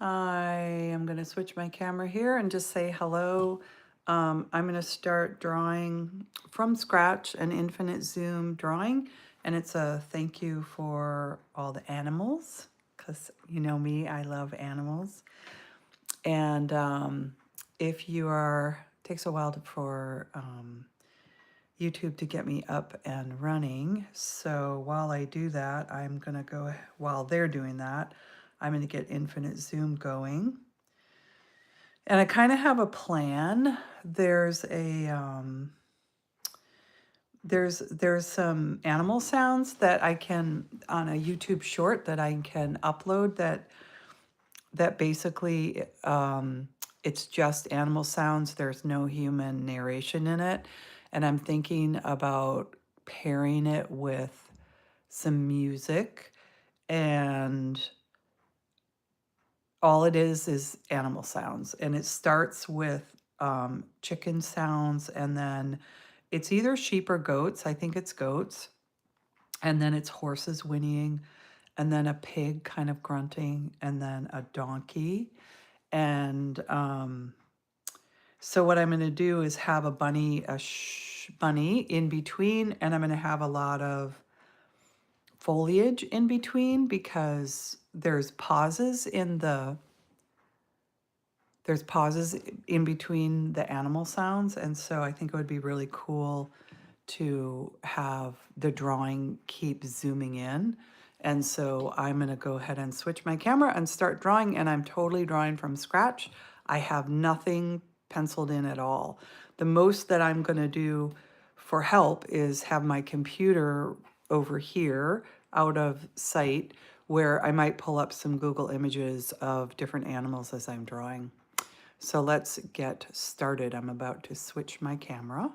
I am going to switch my camera here and just say hello. I'm going to start drawing from scratch an infinite zoom drawing, and it's a thank you for all the animals, because you know me, I love animals. And if you are, takes a while for YouTube to get me up and running. So while I do that, I'm going to go, while they're doing that, I'm going to get infinite zoom going. And I kind of have a plan. There's some animal sounds that I can on a YouTube short that I can upload that basically it's just animal sounds. There's no human narration in it. And I'm thinking about pairing it with some music, and all it is animal sounds. And it starts with chicken sounds, and then it's either sheep or goats. I think it's goats. And then it's horses whinnying, and then a pig kind of grunting, and then a donkey. And so what I'm going to do is have a bunny, bunny in between, and I'm going to have a lot of foliage in between because there's pauses in the animal sounds. And so I think it would be really cool to have the drawing keep zooming in. And so I'm going to go ahead and switch my camera and start drawing, and I'm totally drawing from scratch. I have nothing penciled in at all. The most that I'm going to do for help is have my computer over here out of sight, where I might pull up some Google images of different animals as I'm drawing. So let's get started. I'm about to switch my camera.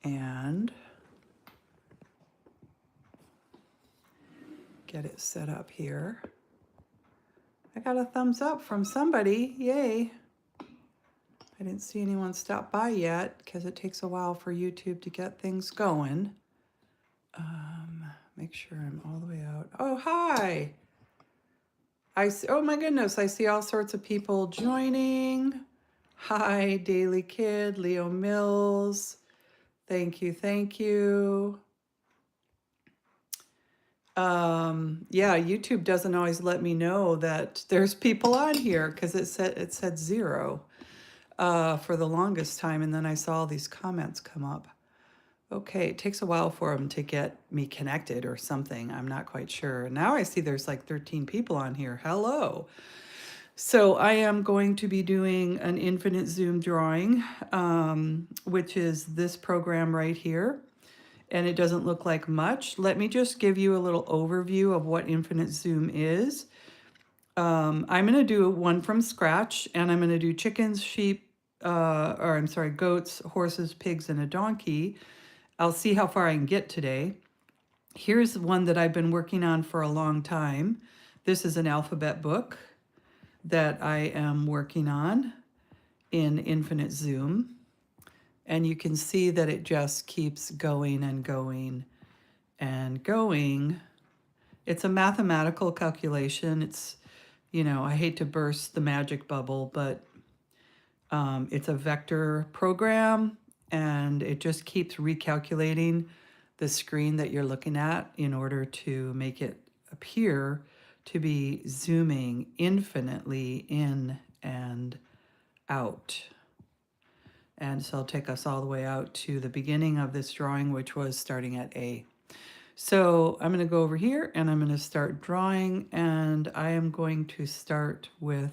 And get it set up here. I got a thumbs up from somebody. Yay. I didn't see anyone stop by yet because it takes a while for YouTube to get things going. Make sure I'm all the way out. Oh, hi. Oh my goodness, I see all sorts of people joining. Hi, Daily Kid, Leo Mills. Thank you, thank you. Yeah, YouTube doesn't always let me know that there's people on here because it said 0 for the longest time, and then I saw all these comments come up. Okay, it takes a while for them to get me connected or something. I'm not quite sure. Now I see there's like 13 people on here. Hello. So I am going to be doing an infinite zoom drawing, which is this program right here. And it doesn't look like much. Let me just give you a little overview of what infinite zoom is. I'm going to do one from scratch, and I'm going to do chickens, sheep, goats, horses, pigs, and a donkey. I'll see how far I can get today. Here's one that I've been working on for a long time. This is an alphabet book that I am working on in infinite zoom. And you can see that it just keeps going and going and going. It's a mathematical calculation. It's, I hate to burst the magic bubble, but it's a vector program, and it just keeps recalculating the screen that you're looking at in order to make it appear to be zooming infinitely in and out. And so I'll take us all the way out to the beginning of this drawing, which was starting at A. So I'm going to go over here and I'm going to start drawing, and I am going to start with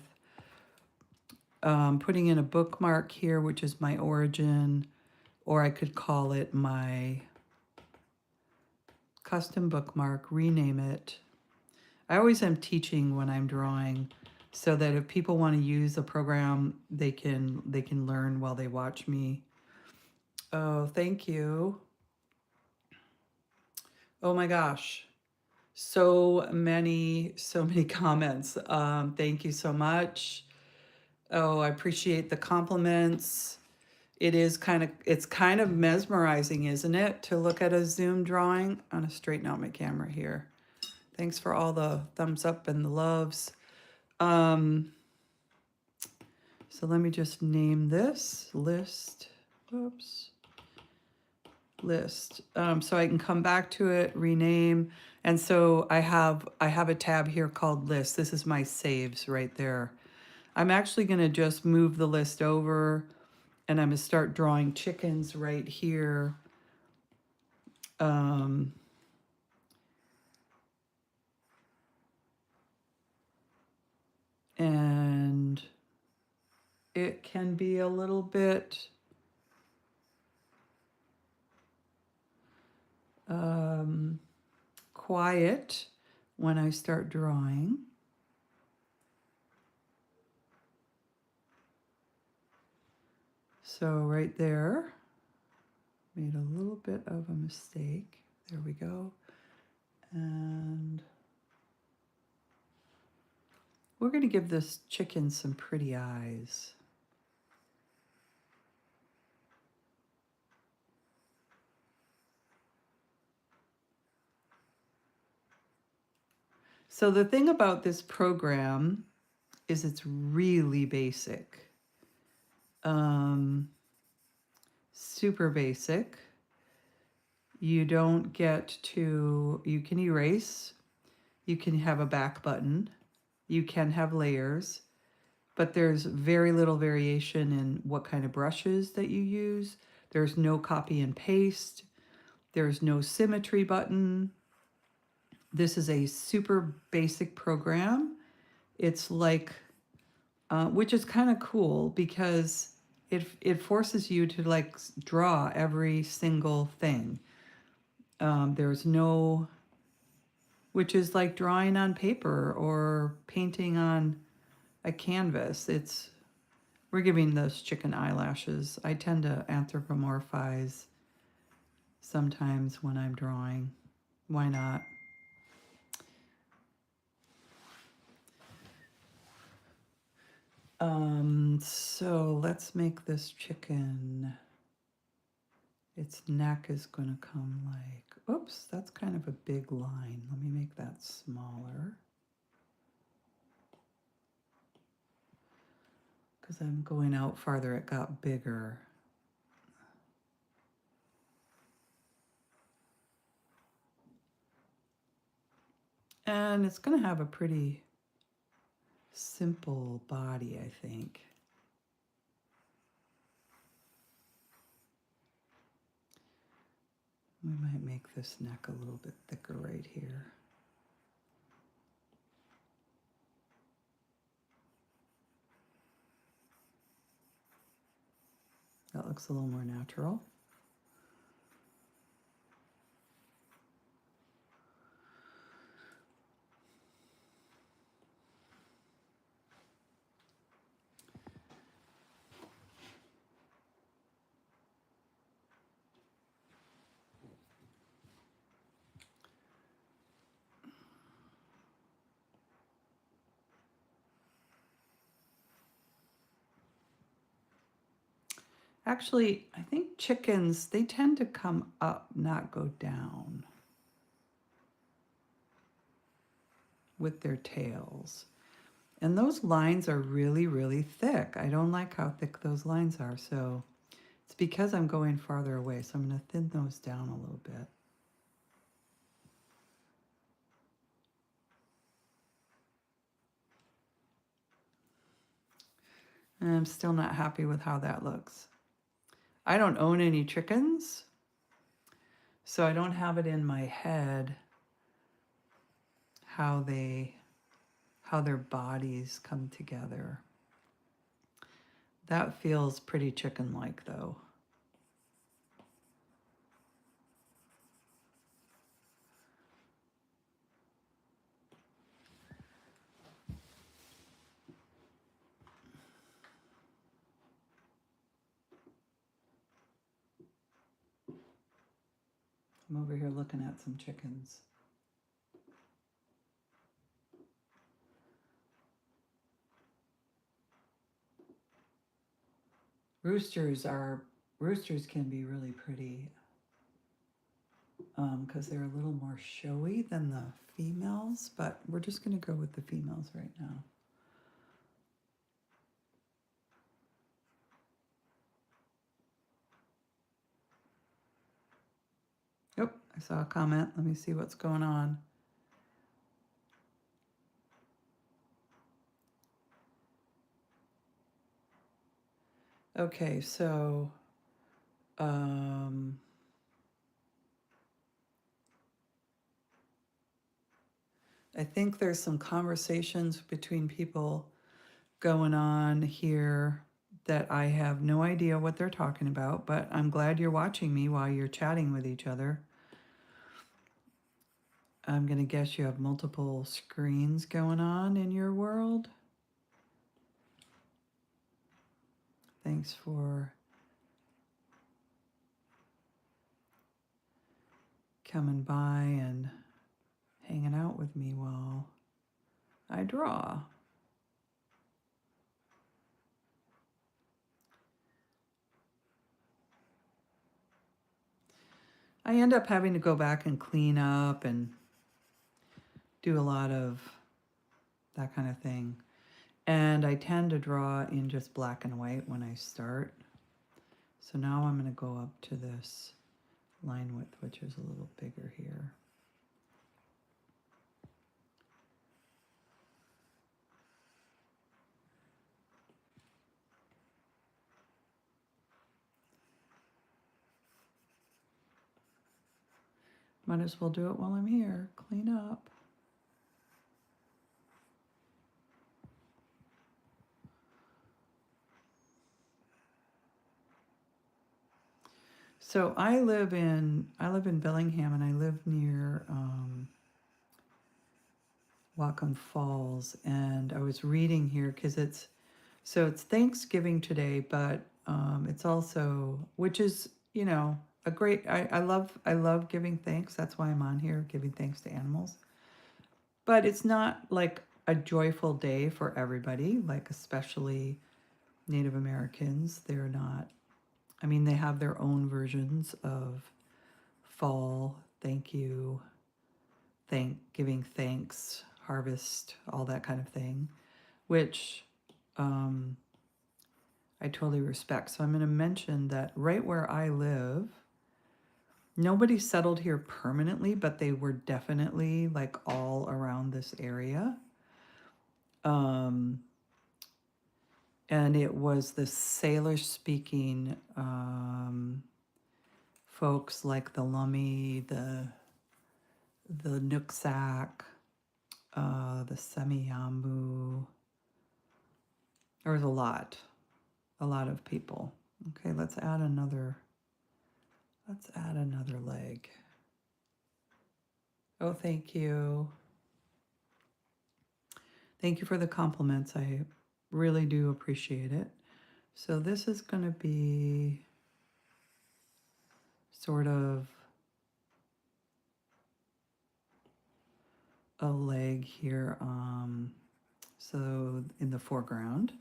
putting in a bookmark here, which is my origin, or I could call it my custom bookmark, rename it. I always am teaching when I'm drawing, so that if people want to use a program, they can learn while they watch me. Oh, thank you. Oh my gosh. So many comments. Thank you so much. Oh, I appreciate the compliments. It's kind of mesmerizing, isn't it, to look at a Zoom drawing? I'm gonna straighten out my camera here. Thanks for all the thumbs up and the loves. Um, so let me just name this list. Oops. List. So I can come back to it, rename. And so I have a tab here called list. This is my saves right there. I'm actually going to just move the list over, and I'm going to start drawing chickens right here. And it can be a little bit quiet when I start drawing. So right there, made a little bit of a mistake. There we go. And we're going to give this chicken some pretty eyes. So the thing about this program is it's really basic. Super basic. You don't get to, you can erase, you can have a back button, you can have layers, but there's very little variation in what kind of brushes that you use. There's no copy and paste. There's no symmetry button. This is a super basic program. It's like, which is kind of cool because it forces you to like draw every single thing. There's no, which is like drawing on paper or painting on a canvas. We're giving those chicken eyelashes. I tend to anthropomorphize sometimes when I'm drawing. Why not? So let's make this chicken, its neck is going to come like, oops, that's kind of a big line. Let me make that smaller. Because I'm going out farther, it got bigger. And it's going to have a pretty simple body, I think. We might make this neck a little bit thicker right here. That looks a little more natural. Actually, I think chickens, they tend to come up, not go down with their tails. And those lines are really, really thick. I don't like how thick those lines are. So it's because I'm going farther away. So I'm going to thin those down a little bit. And I'm still not happy with how that looks. I don't own any chickens, so I don't have it in my head how their bodies come together. That feels pretty chicken-like though. I'm over here looking at some chickens. Roosters can be really pretty because they're a little more showy than the females. males, but we're just going to go with the females right now. Oh, I saw a comment. Let me see what's going on. Okay, so I think there's some conversations between people going on here that I have no idea what they're talking about, but I'm glad you're watching me while you're chatting with each other. I'm going to guess you have multiple screens going on in your world. Thanks for coming by and hanging out with me while I draw. I end up having to go back and clean up and do a lot of that kind of thing. And I tend to draw in just black and white when I start. So now I'm going to go up to this line width, which is a little bigger here. Might as well do it while I'm here. Clean up. So I live in Bellingham, and I live near Whatcom Falls, and I was reading here because it's Thanksgiving today, but it's also, which is, you know, a great, I love giving thanks. That's why I'm on here, giving thanks to animals. But it's not like a joyful day for everybody, like especially Native Americans. They're not, I mean, they have their own versions of fall, thank you, giving thanks, harvest, all that kind of thing, which I totally respect. So I'm going to mention that right where I live, nobody settled here permanently, but they were definitely like all around this area. And it was the Salish-speaking folks like the Lummi, the Nooksack, the Semiyambu. There was a lot of people. Okay, let's add another leg. Oh, thank you. Thank you for the compliments. I really do appreciate it. So this is going to be sort of a leg here, so in the foreground.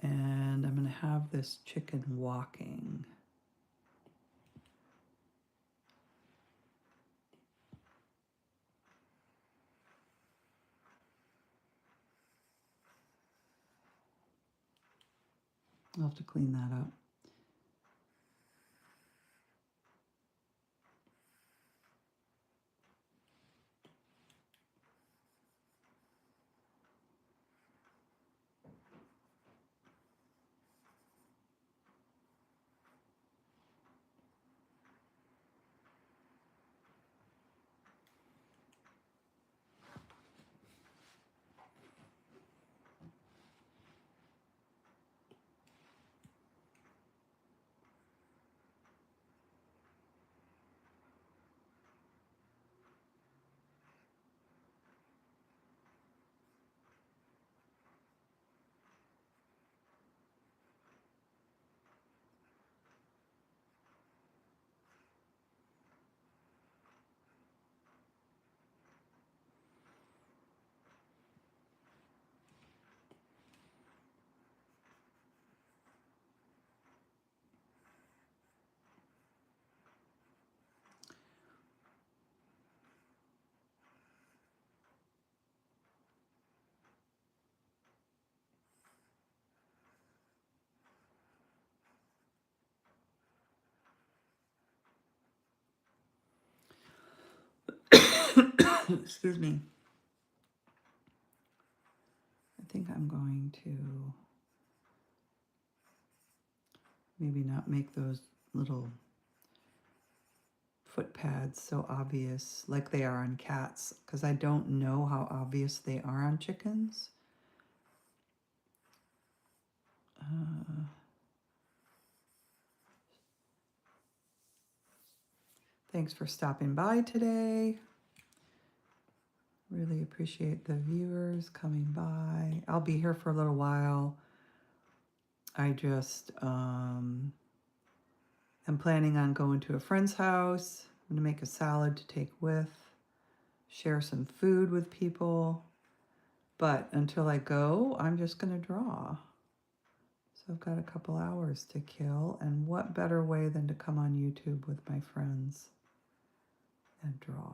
And I'm going to have this chicken walking. I'll have to clean that up. Excuse me. I think I'm going to maybe not make those little foot pads so obvious like they are on cats, because I don't know how obvious they are on chickens. Thanks for stopping by today. Really appreciate the viewers coming by. I'll be here for a little while. I just am planning on going to a friend's house. I'm gonna make a salad to take with, share some food with people. But until I go, I'm just gonna draw. So I've got a couple hours to kill, and what better way than to come on YouTube with my friends and draw.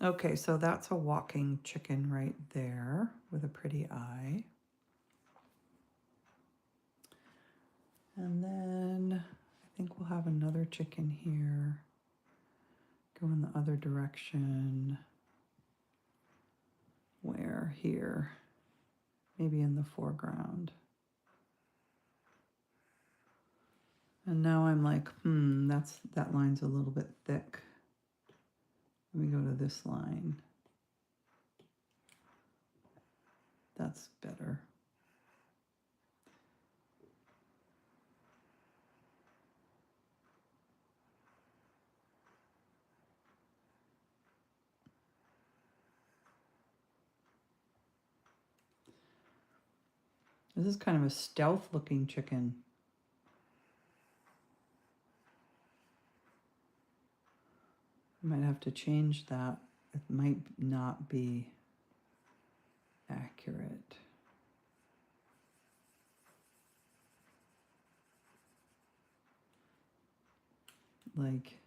Okay, so that's a walking chicken right there with a pretty eye. And then I think we'll have another chicken here. Go in the other direction. Where? Here. Maybe in the foreground. And now I'm like, that line's a little bit thick. Let me go to this line. That's better. This is kind of a stealth looking chicken. I might have to change that. It might not be accurate. Like,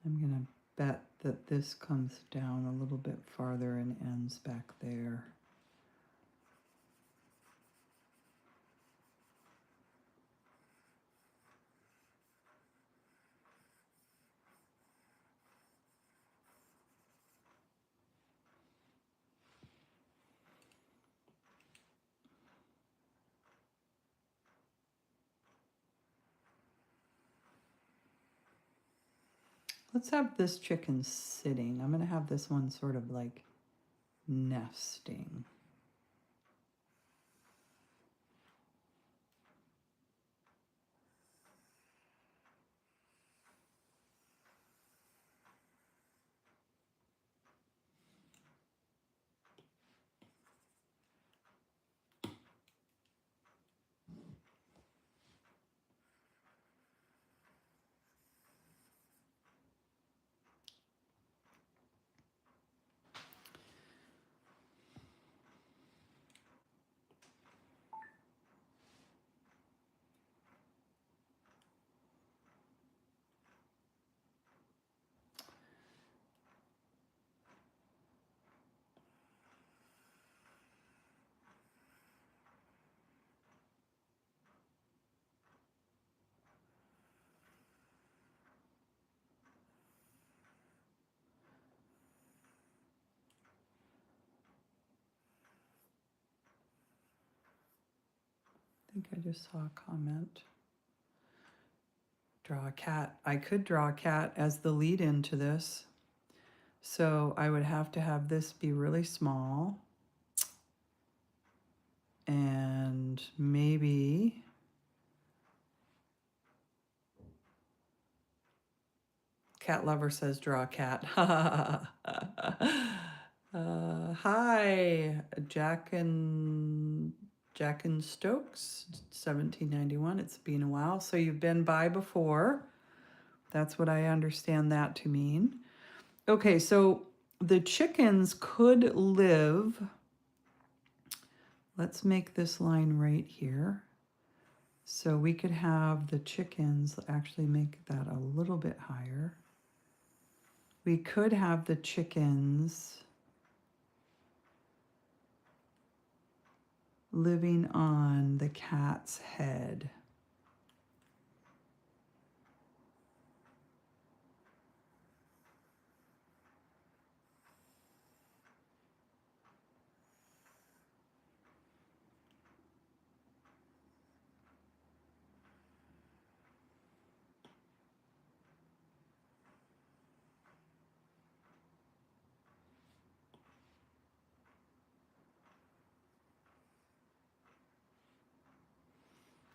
I'm gonna bet that this comes down a little bit farther and ends back there. Let's have this chicken sitting. I'm gonna have this one sort of like nesting. I think I just saw a comment. Draw a cat. I could draw a cat as the lead into this. So I would have to have this be really small. And maybe Cat Lover says draw a cat. Hi, Jack and Stokes, 1791. It's been a while. So you've been by before. That's what I understand that to mean. Okay, so the chickens could live. Let's make this line right here. So we could have the chickens, actually make that a little bit higher. We could have the chickens living on the cat's head.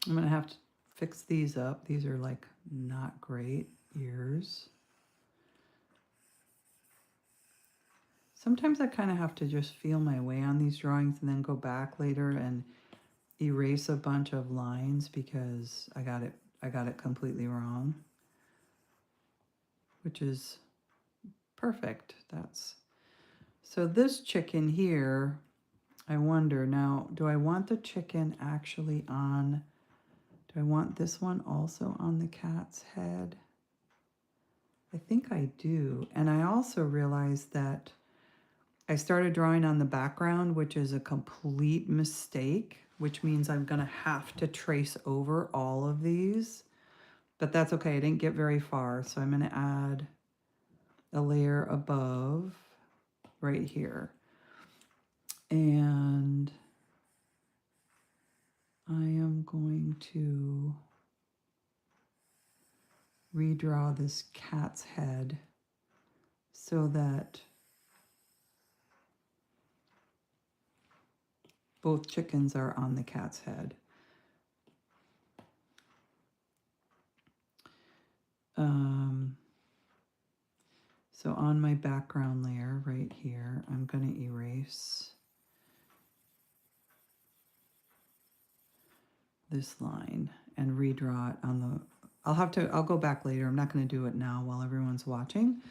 I'm going to have to fix these up. These are like not great ears. Sometimes I kind of have to just feel my way on these drawings and then go back later and erase a bunch of lines because I got it completely wrong, which is perfect. So this chicken here, I wonder now, do I want the chicken actually on, do I want this one also on the cat's head? I think I do. And I also realized that I started drawing on the background, which is a complete mistake, which means I'm going to have to trace over all of these. But that's okay. I didn't get very far. So I'm going to add a layer above right here. And I am going to redraw this cat's head so that both chickens are on the cat's head. So on my background layer right here, I'm going to erase this line and redraw it on the, I'll go back later. I'm not going to do it now while everyone's watching,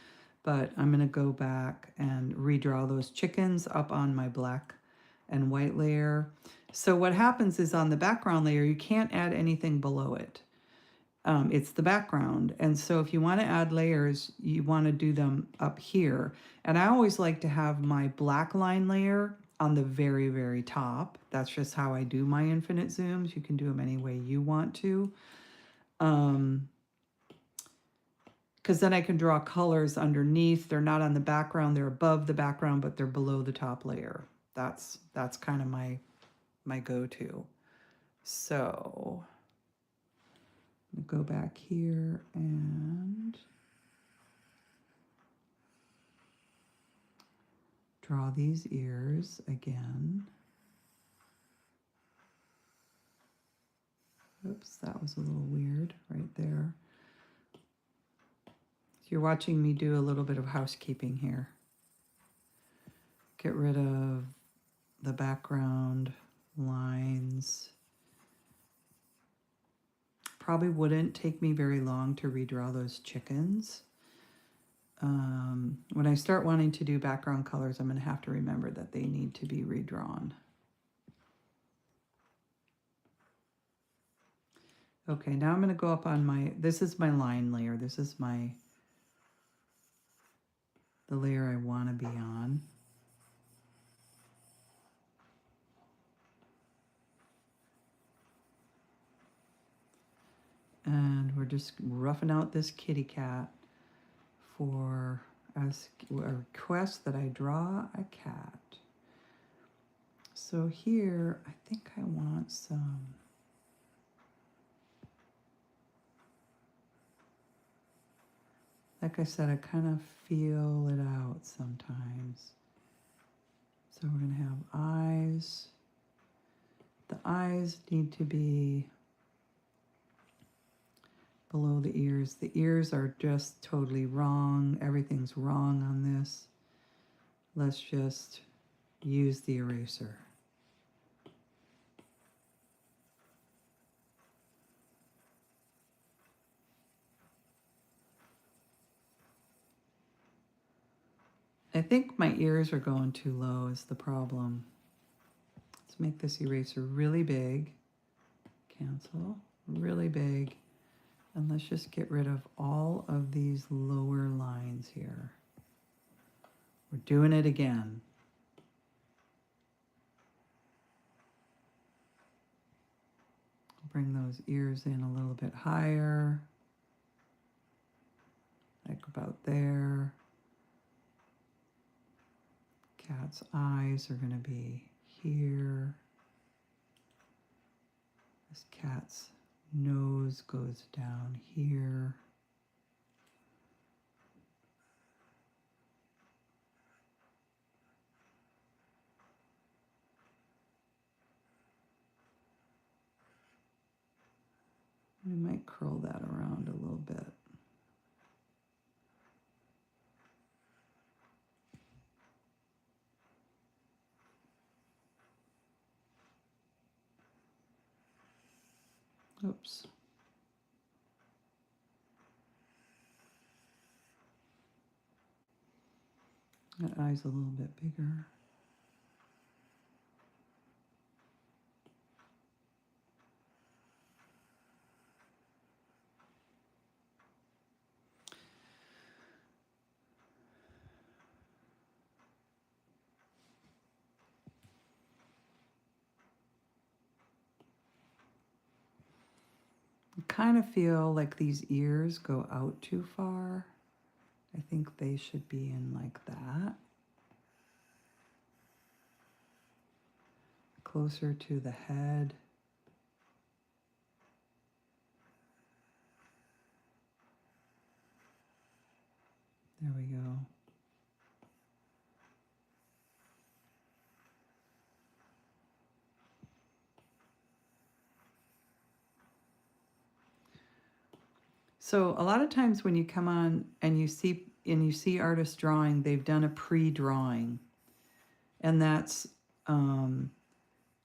but I'm going to go back and redraw those chickens up on my black and white layer. So what happens is on the background layer, you can't add anything below it. It's the background. And so if you want to add layers, you want to do them up here. And I always like to have my black line layer on the very, very top. That's just how I do my infinite zooms. You can do them any way you want to. Because then I can draw colors underneath. They're not on the background. They're above the background, but they're below the top layer. That's kind of my go-to. So go back here and draw these ears again. Oops, that was a little weird right there. You're watching me do a little bit of housekeeping here. Get rid of the background lines. Probably wouldn't take me very long to redraw those chickens. When I start wanting to do background colors, I'm going to have to remember that they need to be redrawn. Okay, now I'm going to go up on this is my line layer. This is the layer I want to be on. And we're just roughing out this kitty cat for a request that I draw a cat. So here, I think I want some. Like I said, I kind of feel it out sometimes. So we're going to have eyes. The eyes need to be below the ears. The ears are just totally wrong. Everything's wrong on this. Let's just use the eraser. I think my ears are going too low is the problem. Let's make this eraser really big. Cancel. Really big. And let's just get rid of all of these lower lines here. We're doing it again. Bring those ears in a little bit higher. Like about there. Cat's eyes are going to be here. This cat's nose goes down here. I might curl that around a little bit. Oops. That eye's a little bit bigger. I kind of feel like these ears go out too far. I think they should be in like that. Closer to the head. There we go. So a lot of times when you come on and you see artists drawing, they've done a pre-drawing, and that's and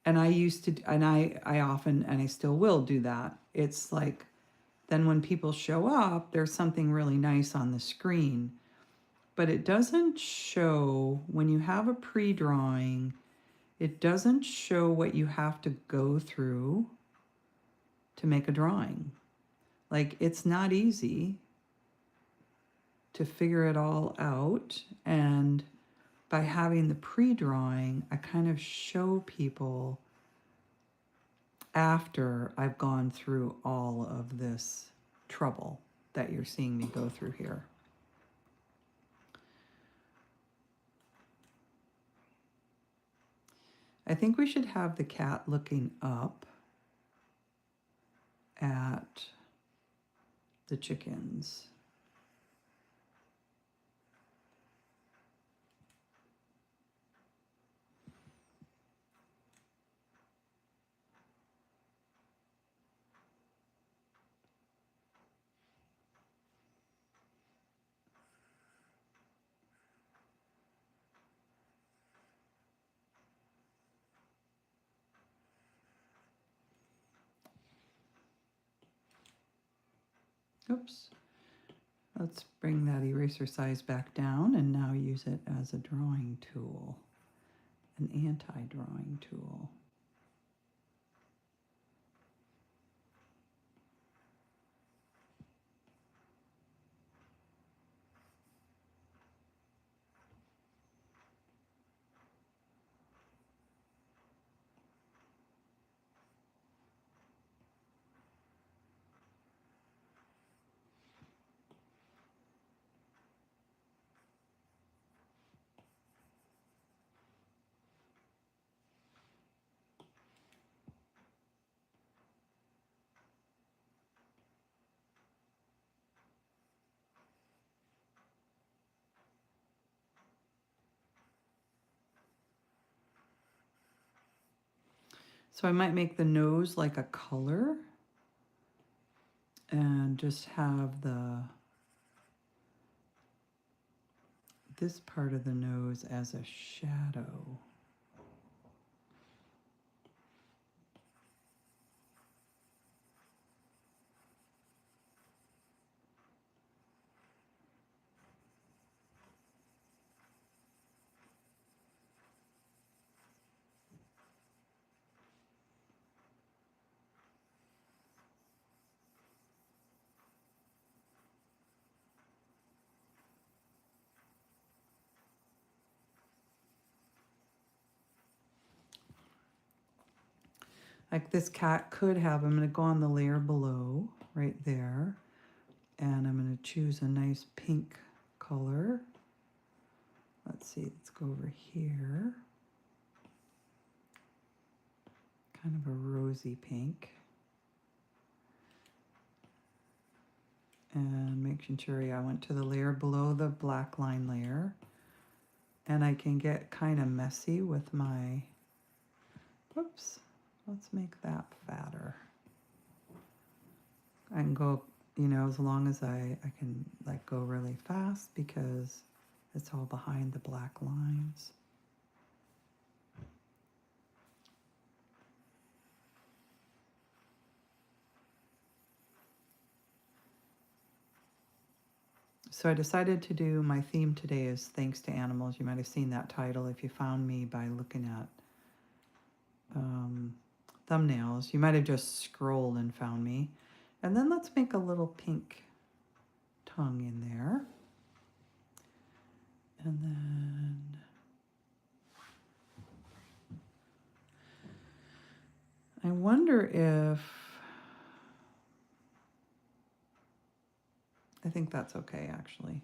I used to, and I often, and I still will do that. It's like then when people show up, there's something really nice on the screen, but it doesn't show when you have a pre-drawing. It doesn't show what you have to go through to make a drawing. Like, it's not easy to figure it all out. And by having the pre-drawing, I kind of show people after I've gone through all of this trouble that you're seeing me go through here. I think we should have the cat looking up at the chickens. Oops. Let's bring that eraser size back down and now use it as a drawing tool, an anti-drawing tool. So I might make the nose like a color and just have this part of the nose as a shadow. Like this cat could have, I'm going to go on the layer below, right there, and I'm going to choose a nice pink color. Let's see, let's go over here. Kind of a rosy pink. And making sure, I went to the layer below the black line layer. And I can get kind of messy with my, whoops, let's make that fatter. I can go, you know, as long as I can like go really fast because it's all behind the black lines. So I decided to do my theme today is thanks to animals. You might have seen that title if you found me by looking at thumbnails. You might have just scrolled and found me. And then let's make a little pink tongue in there. And then I wonder if, I think that's okay actually.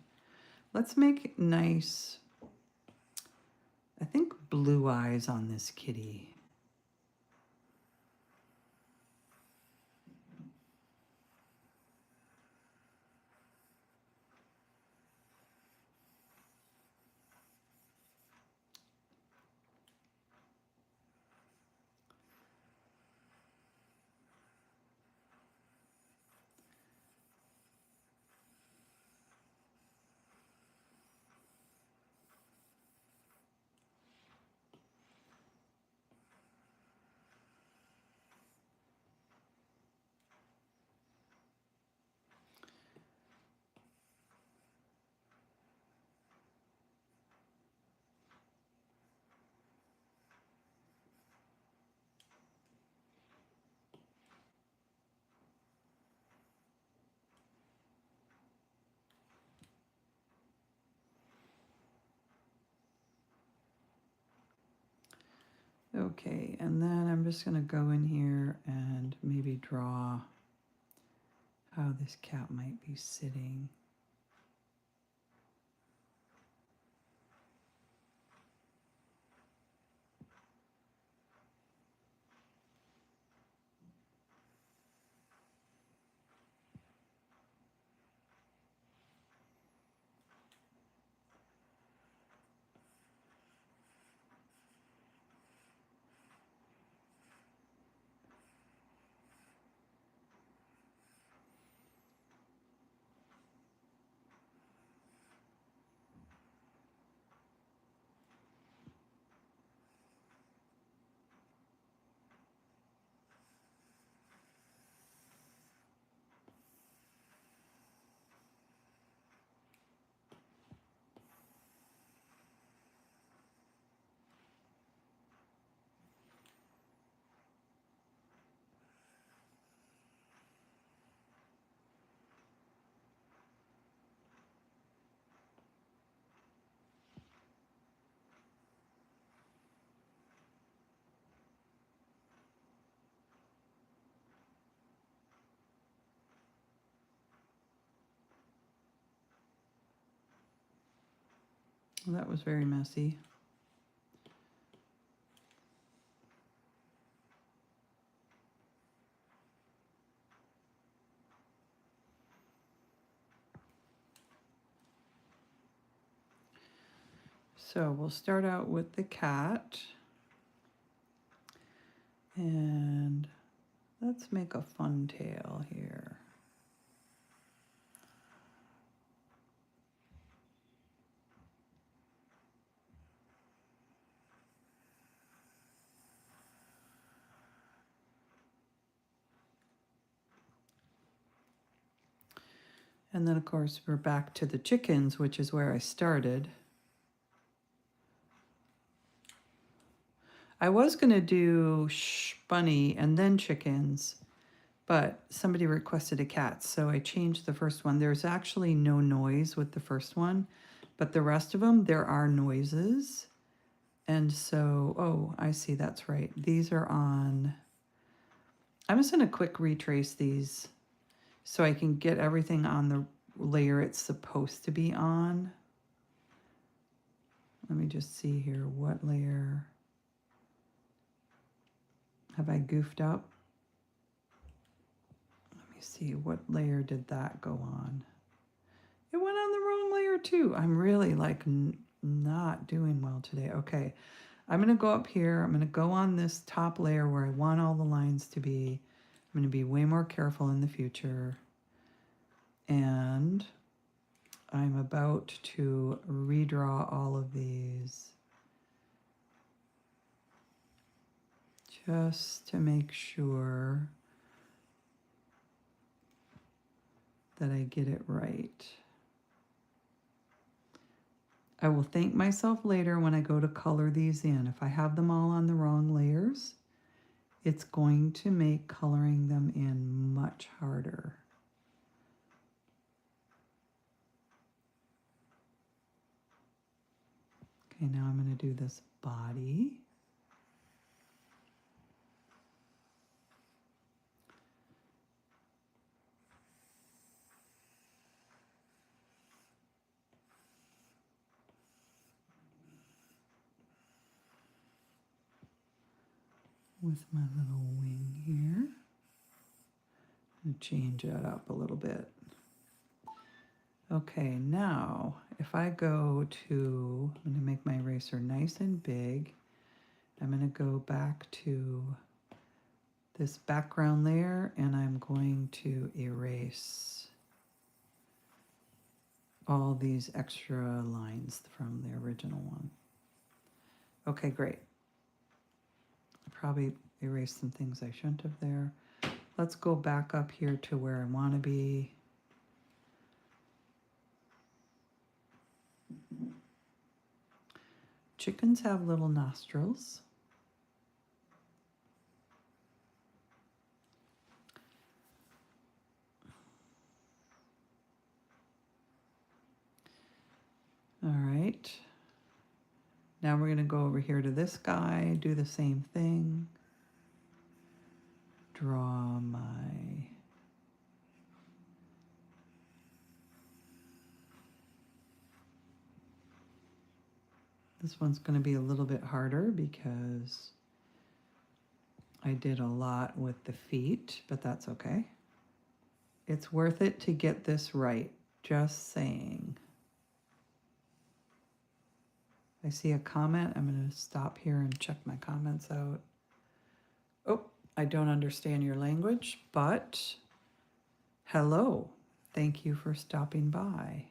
Let's make nice, I think blue eyes on this kitty. Okay, and then I'm just gonna go in here and maybe draw how this cat might be sitting. Well, that was very messy. So we'll start out with the cat. And let's make a fun tail here. And then of course we're back to the chickens, which is where I started. I was gonna do bunny and then chickens, but somebody requested a cat, so I changed the first one. There's actually no noise with the first one, but the rest of them, there are noises. And so, oh, I see, that's right. These are on, I'm just gonna quick retrace these so I can get everything on the layer it's supposed to be on. Let me just see here, what layer have I goofed up? Let me see, what layer did that go on? It went on the wrong layer too. I'm really like not doing well today. Okay, I'm gonna go up here. I'm gonna go on this top layer where I want all the lines to be. I'm going to be way more careful in the future. And I'm about to redraw all of these just to make sure that I get it right. I will thank myself later when I go to color these in. If I have them all on the wrong layers, it's going to make coloring them in much harder. Okay, now I'm going to do this body. With my little wing here. And change that up a little bit. Okay, now if I go to, I'm going to make my eraser nice and big. I'm going to go back to this background layer and I'm going to erase all these extra lines from the original one. Okay, great. I probably erased some things I shouldn't have there. Let's go back up here to where I want to be. Chickens have little nostrils. All right. Now we're going to go over here to this guy, do the same thing. Draw my this one's going to be a little bit harder because I did a lot with the feet, but that's okay. It's worth it to get this right, just saying. I see a comment. I'm going to stop here and check my comments out. Oh, I don't understand your language, but hello. Thank you for stopping by.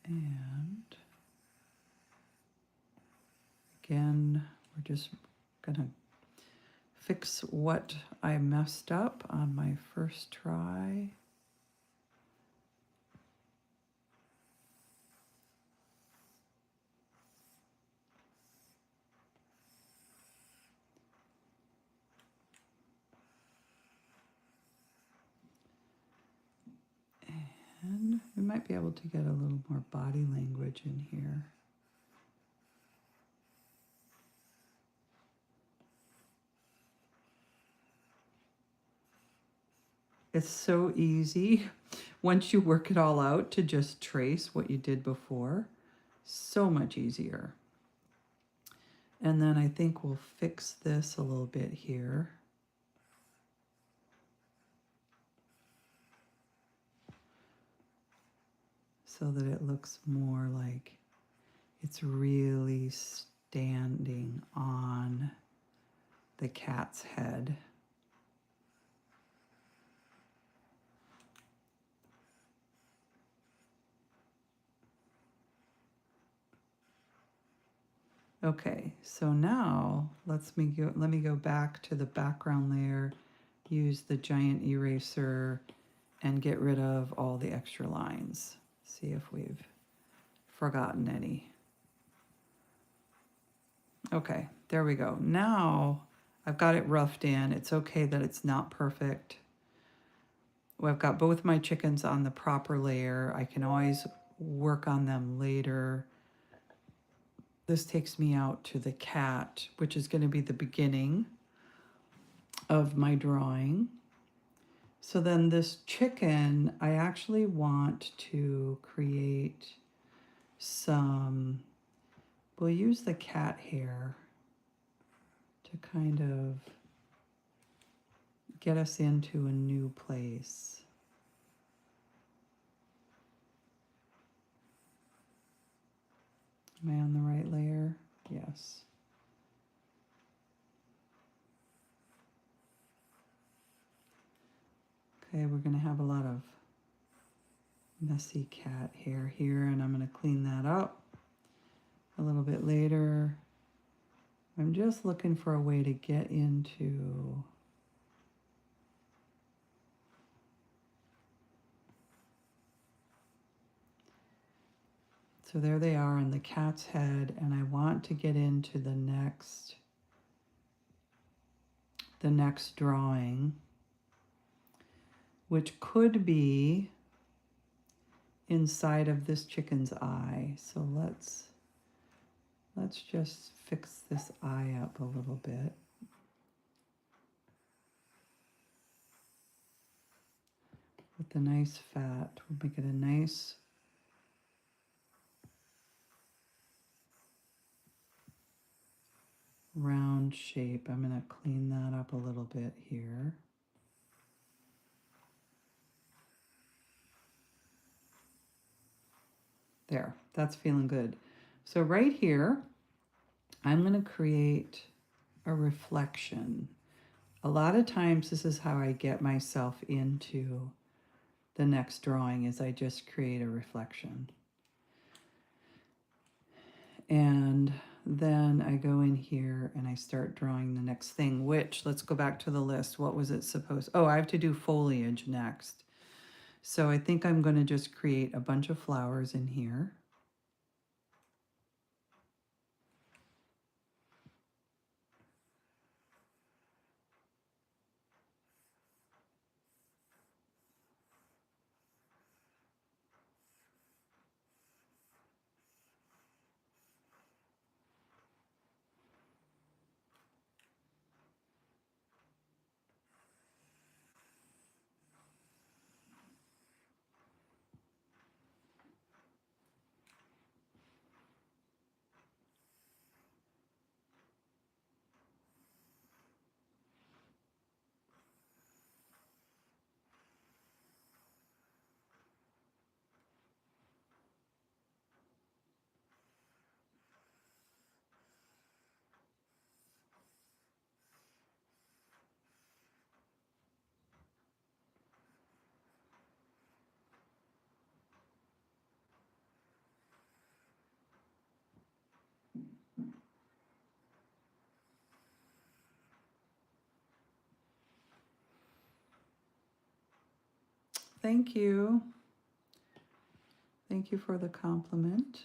And again, we're just going to fix what I messed up on my first try. And we might be able to get a little more body language in here. It's so easy once you work it all out to just trace what you did before. So much easier. And then I think we'll fix this a little bit here. So that it looks more like it's really standing on the cat's head. Okay, so now let me go back to the background layer, use the giant eraser, and get rid of all the extra lines. See if we've forgotten any. Okay, there we go. Now I've got it roughed in. It's okay that it's not perfect. Well, I've got both my chickens on the proper layer. I can always work on them later. This takes me out to the cat, which is going to be the beginning of my drawing. So then this chicken, I actually want to create some, we'll use the cat hair to kind of get us into a new place. Am I on the right layer? Yes. Okay, we're gonna have a lot of messy cat hair here, and I'm gonna clean that up a little bit later. I'm just looking for a way to get into so there they are on the cat's head, and I want to get into the next drawing, which could be inside of this chicken's eye. So let's just fix this eye up a little bit. With the nice fat, we'll make it a nice round shape. I'm going to clean that up a little bit here. There, that's feeling good. So right here, I'm going to create a reflection. A lot of times this is how I get myself into the next drawing, is I just create a reflection. And then I go in here and I start drawing the next thing, which, let's go back to the list. What was it supposed? Oh, I have to do foliage next. So I think I'm going to just create a bunch of flowers in here. Thank you. Thank you for the compliment.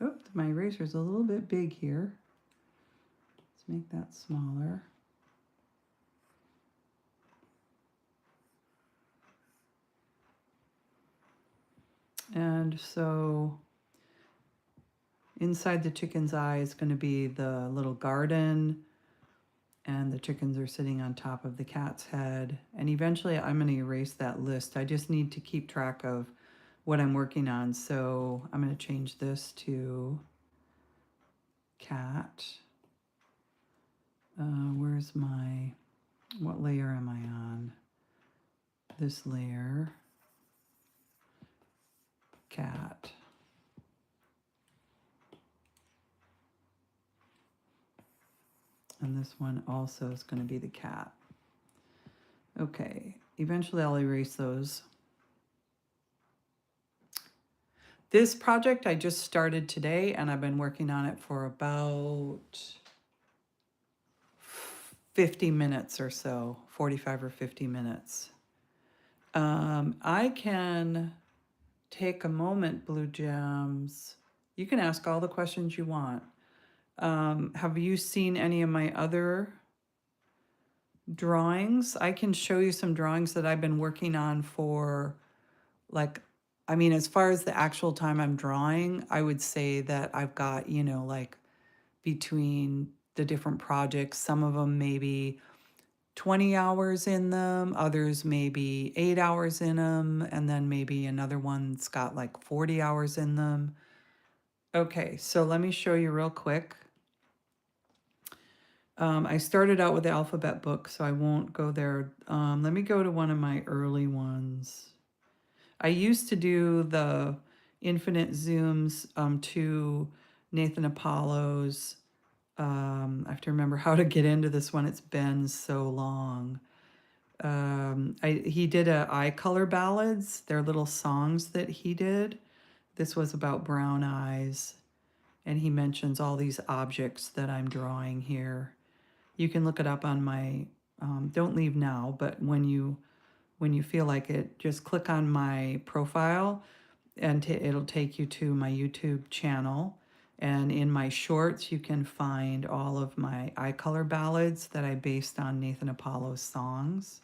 Oops, my eraser's a little bit big here. Let's make that smaller. And so inside the chicken's eye is going to be the little garden, and the chickens are sitting on top of the cat's head. And eventually I'm going to erase that list. I just need to keep track of what I'm working on. So I'm going to change this to cat. Where's my, what layer am I on? This layer, cat. And this one also is going to be the cat. Okay, eventually I'll erase those. This project I just started today, and I've been working on it for about 50 minutes or so, 45 or 50 minutes. I can take a moment, Blue Gems. You can ask all the questions you want. Have you seen any of my other drawings? I can show you some drawings that I've been working on for, like, I mean, as far as the actual time I'm drawing, I would say that I've got, you know, like between the different projects, some of them maybe 20 hours in them, others maybe 8 hours in them, and then maybe another one's got like 40 hours in them. Okay, so let me show you real quick. I started out with the alphabet book, so I won't go there. Let me go to one of my early ones. I used to do the infinite zooms to Nathan Apollo's. I have to remember how to get into this one. It's been so long. He did a eye color ballads. They're little songs that he did. This was about brown eyes, and he mentions all these objects that I'm drawing here. You can look it up on my. Don't leave now, but when you feel like it, just click on my profile, and it'll take you to my YouTube channel. And in my shorts, you can find all of my eye color ballads that I based on Nathan Apollo's songs.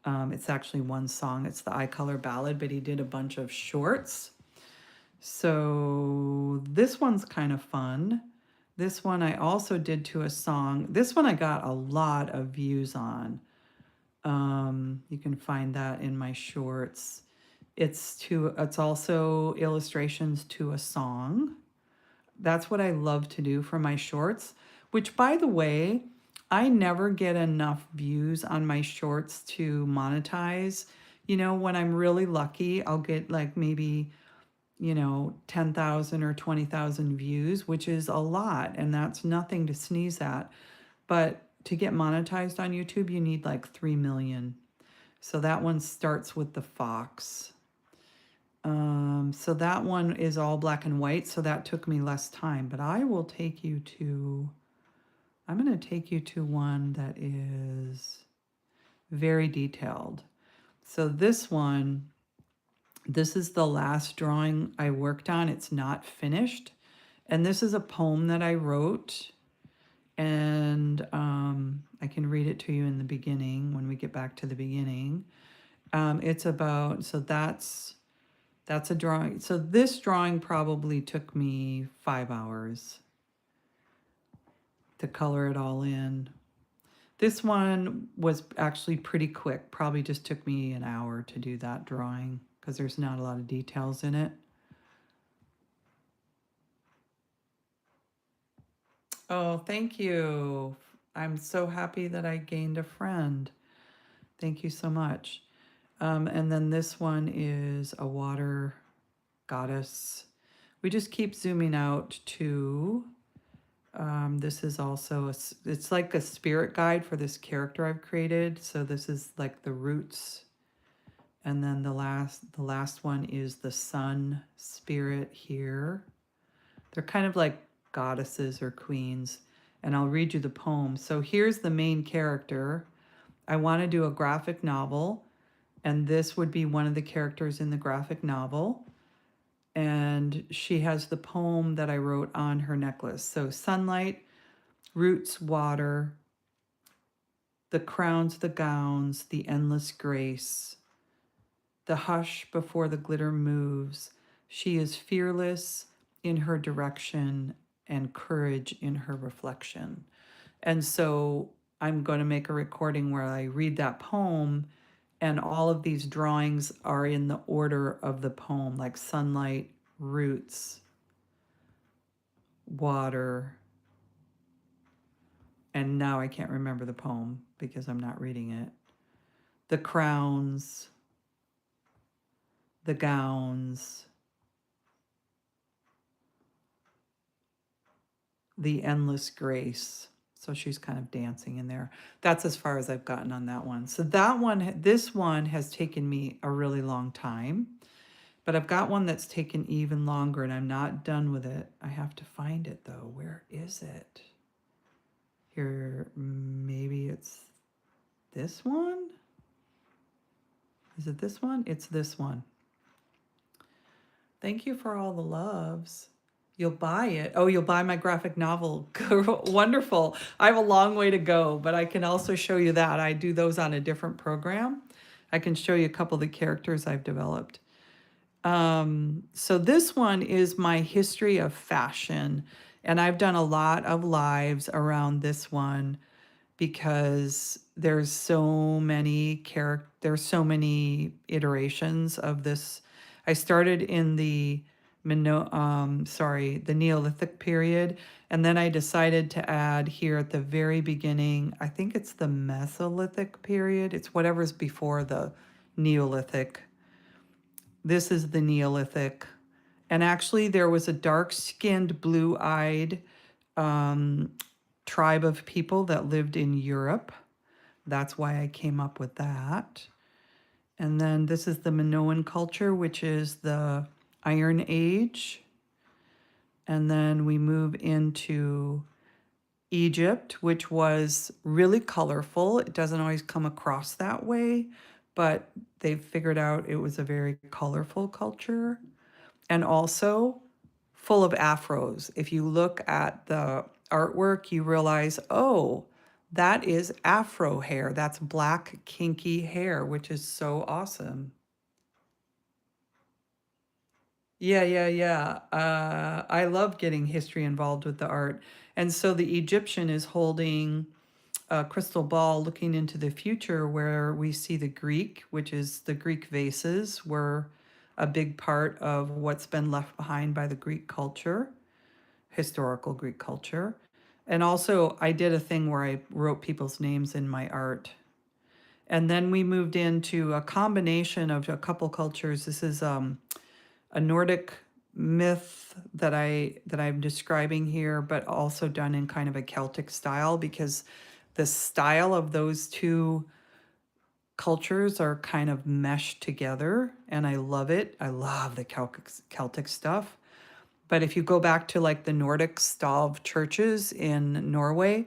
It's actually one song, it's the eye color ballad, but he did a bunch of shorts. So this one's kind of fun. This one I also did to a song. This one I got a lot of views on. You can find that in my shorts. It's also illustrations to a song. That's what I love to do for my shorts, which, by the way, I never get enough views on my shorts to monetize. You know, when I'm really lucky, I'll get like maybe, 10,000 or 20,000 views, which is a lot, and that's nothing to sneeze at. But to get monetized on YouTube, you need like 3 million. So that one starts with the fox. So that one is all black and white, so that took me less time. But I'm going to take you to one that is very detailed. So this is the last drawing I worked on. It's not finished. And this is a poem that I wrote. And I can read it to you in the beginning when we get back to the beginning. It's about, so that's a drawing. So this drawing probably took me 5 hours to color it all in. This one was actually pretty quick. Probably just took me an hour to do that drawing because there's not a lot of details in it. Oh, thank you. I'm so happy that I gained a friend. Thank you so much. And then this one is a water goddess. We just keep zooming out to, this is also, it's like a spirit guide for this character I've created. So this is like the roots. And then the last one is the sun spirit here. They're kind of like goddesses or queens. And I'll read you the poem. So here's the main character. I want to do a graphic novel, and this would be one of the characters in the graphic novel. And she has the poem that I wrote on her necklace. So sunlight, roots, water, the crowns, the gowns, the endless grace, the hush before the glitter moves. She is fearless in her direction and courage in her reflection. And so I'm going to make a recording where I read that poem, and all of these drawings are in the order of the poem, like sunlight, roots, water, and now I can't remember the poem because I'm not reading it. The crowns, the gowns, the endless grace. So she's kind of dancing in there. That's as far as I've gotten on that one. So this one has taken me a really long time, but I've got one that's taken even longer, and I'm not done with it. I have to find it though. Where is it? Here, maybe it's this one? Is it this one? It's this one. Thank you for all the loves. You'll buy it. Oh, you'll buy my graphic novel. Wonderful. I have a long way to go, but I can also show you that. I do those on a different program. I can show you a couple of the characters I've developed. So this one is my history of fashion, and I've done a lot of lives around this one because there's so many iterations of this. I started in the Neolithic period, and then I decided to add here at the very beginning, I think it's the Mesolithic period. It's whatever's before the Neolithic. This is the Neolithic. And actually there was a dark-skinned, blue-eyed tribe of people that lived in Europe That's why I came up with that. And then this is the Minoan culture, which is the Iron Age. And then we move into Egypt, which was really colorful. It doesn't always come across that way, but they figured out it was a very colorful culture and also full of afros. If you look at the artwork, you realize, oh, that is afro hair. That's black, kinky hair, which is so awesome. Yeah, yeah, yeah. I love getting history involved with the art. And so the Egyptian is holding a crystal ball looking into the future, where we see the Greek, which is the Greek vases, were a big part of what's been left behind by the Greek culture, historical Greek culture. And also, I did a thing where I wrote people's names in my art. And then we moved into a combination of a couple cultures. This is a Nordic myth that I'm describing here, but also done in kind of a Celtic style, because the style of those two cultures are kind of meshed together, and I love it. I love the Celtic stuff. But if you go back to like the Nordic Stav churches in Norway,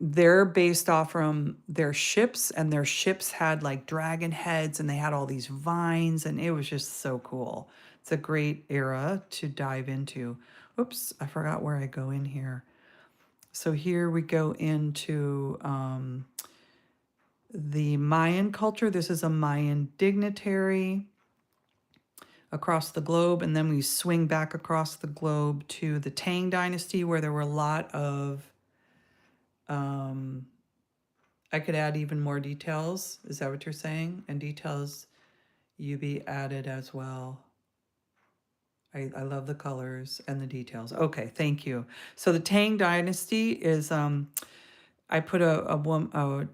they're based off from their ships, and their ships had like dragon heads, and they had all these vines, and it was just so cool. It's a great era to dive into. Oops, I forgot where I go in here. So here we go into the Mayan culture. This is a Mayan dignitary across the globe, and then we swing back across the globe to the Tang dynasty, where there were a lot of um, I could add even more details. Is that what you're saying? And details you be added as well. I love the colors and the details. Okay, thank you. So the Tang dynasty is I put a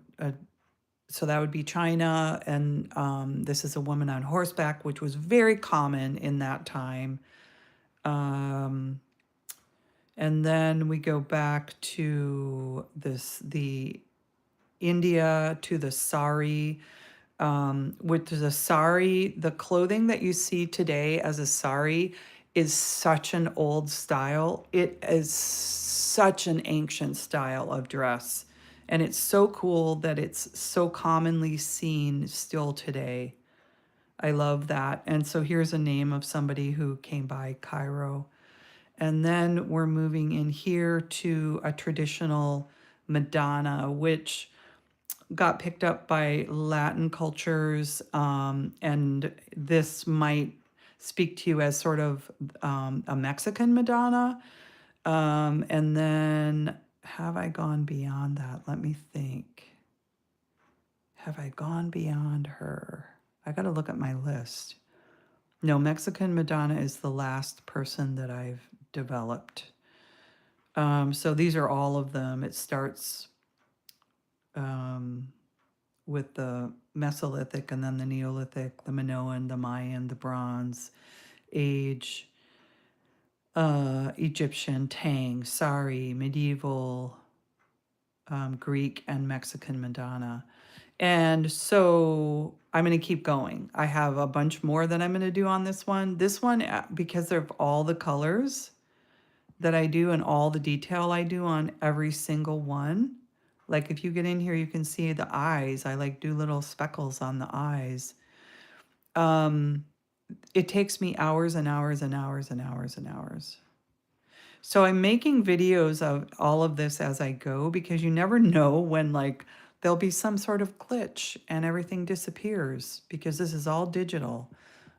so that would be China, and this is a woman on horseback, which was very common in that time. Um, and then we go back to the India, to the sari, with the sari, the clothing that you see today as a sari is such an old style. It is such an ancient style of dress. And it's so cool that it's so commonly seen still today. I love that. And so here's a name of somebody who came by Cairo. And then we're moving in here to a traditional Madonna, which got picked up by Latin cultures, and this might speak to you as sort of a Mexican Madonna. And then, have I gone beyond that? Let me think. Have I gone beyond her? I got to look at my list. No, Mexican Madonna is the last person that I've developed. So these are all of them. It starts with the Mesolithic, and then the Neolithic, the Minoan, the Mayan, the Bronze Age, Egyptian, Tang, Sari, medieval, Greek, and Mexican Madonna. And so I'm going to keep going. I have a bunch more that I'm going to do on this one. This one, because of all the colors that I do and all the detail I do on every single one. Like if you get in here, you can see the eyes. I like do little speckles on the eyes. It takes me hours and hours and hours and hours and hours. So I'm making videos of all of this as I go, because you never know when like there'll be some sort of glitch and everything disappears, because this is all digital.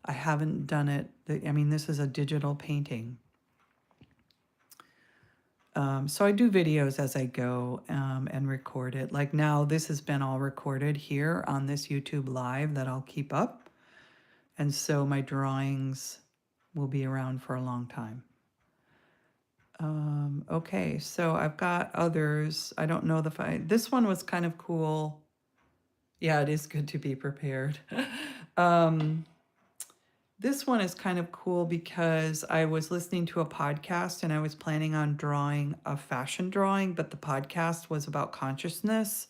I haven't done it. I mean, this is a digital painting. So I do videos as I go and record it. Like now, this has been all recorded here on this YouTube Live that I'll keep up. And so my drawings will be around for a long time. Okay, so I've got others. I don't know this one was kind of cool. Yeah, it is good to be prepared. This one is kind of cool because I was listening to a podcast and I was planning on drawing a fashion drawing, but the podcast was about consciousness.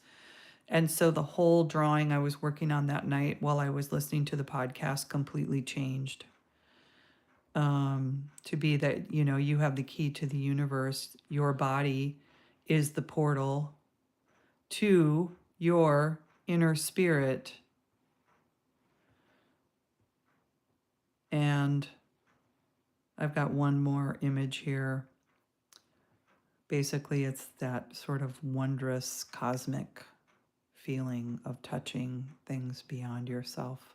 And so the whole drawing I was working on that night while I was listening to the podcast completely changed. To be that, you have the key to the universe. Your body is the portal to your inner spirit. And I've got one more image here. Basically, it's that sort of wondrous cosmic feeling of touching things beyond yourself.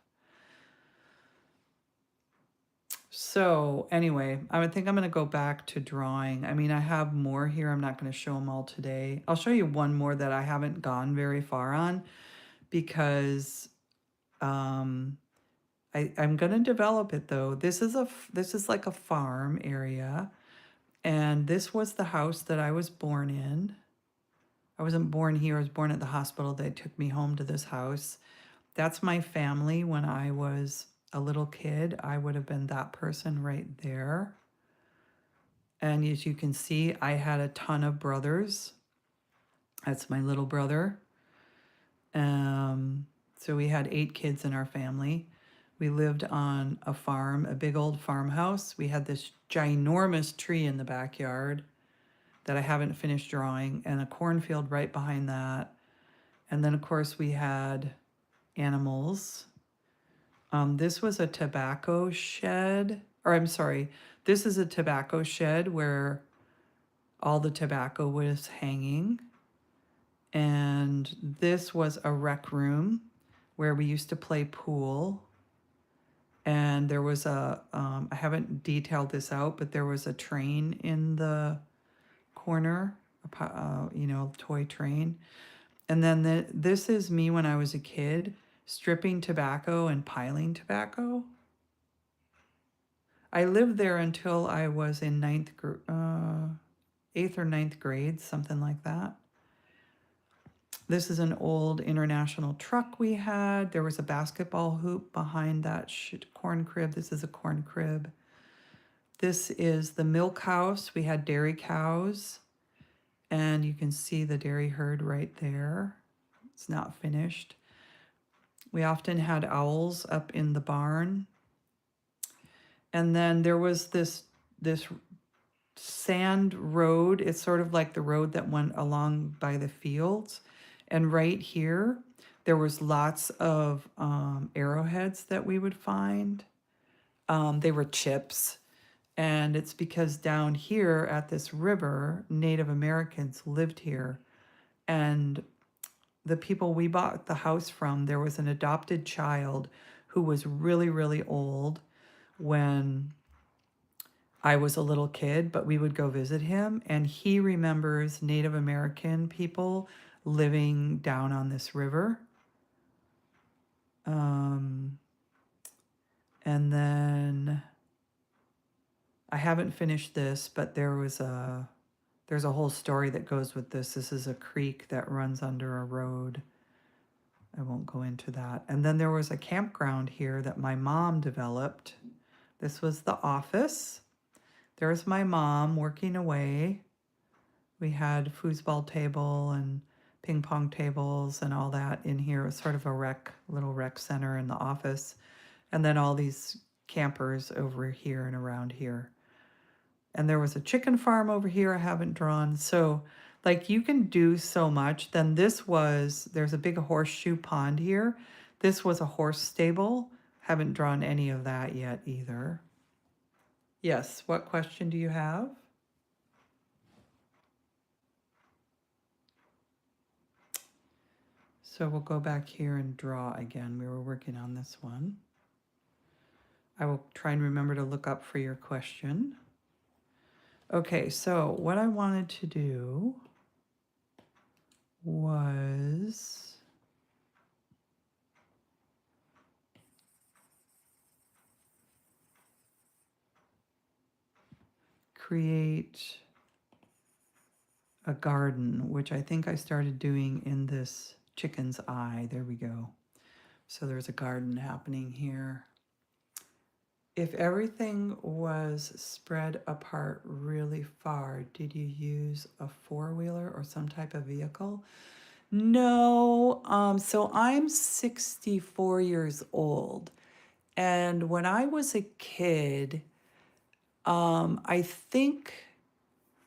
So anyway, I would think I'm going to go back to drawing. I mean, I have more here. I'm not going to show them all today. I'll show you one more that I haven't gone very far on because I'm going to develop it though. This is like a farm area, and this was the house that I was born in. I wasn't born here. I was born at the hospital. They took me home to this house. That's my family when I was a little kid. I would have been that person right there. And as you can see, I had a ton of brothers. That's my little brother. So we had 8 kids in our family. We lived on a farm, a big old farmhouse. We had this ginormous tree in the backyard that I haven't finished drawing, and a cornfield right behind that. And then, of course, we had animals. This was a tobacco shed, or I'm sorry, this is a tobacco shed where all the tobacco was hanging. And this was a rec room where we used to play pool. And there was I haven't detailed this out, but there was a train in the corner, toy train. And then this is me when I was a kid, stripping tobacco and piling tobacco. I lived there until I was in 8th or 9th grade, something like that. This is an old international truck we had. There was a basketball hoop behind that corn crib. This is a corn crib. This is the milk house. We had dairy cows, and you can see the dairy herd right there. It's not finished. We often had owls up in the barn. And then there was this sand road. It's sort of like the road that went along by the fields. And right here, there was lots of arrowheads that we would find. They were chips. And it's because down here at this river, Native Americans lived here. And the people we bought the house from, there was an adopted child who was really, really old when I was a little kid, but we would go visit him, and he remembers Native American people living down on this river. And then I haven't finished this, but there's a whole story that goes with this. This is a creek that runs under a road. I won't go into that. And then there was a campground here that my mom developed. This was the office. There's my mom working away. We had foosball table and ping pong tables and all that in here. It was sort of a little rec center in the office. And then all these campers over here and around here. And there was a chicken farm over here I haven't drawn. So like you can do so much. Then there's a big horseshoe pond here. This was a horse stable. Haven't drawn any of that yet either. Yes, what question do you have? So we'll go back here and draw again. We were working on this one. I will try and remember to look up for your question. Okay, so what I wanted to do was create a garden, which I think I started doing in this chicken's eye. There we go. So there's a garden happening here. If everything was spread apart really far, did you use a four-wheeler or some type of vehicle? No, so I'm 64 years old. And when I was a kid, I think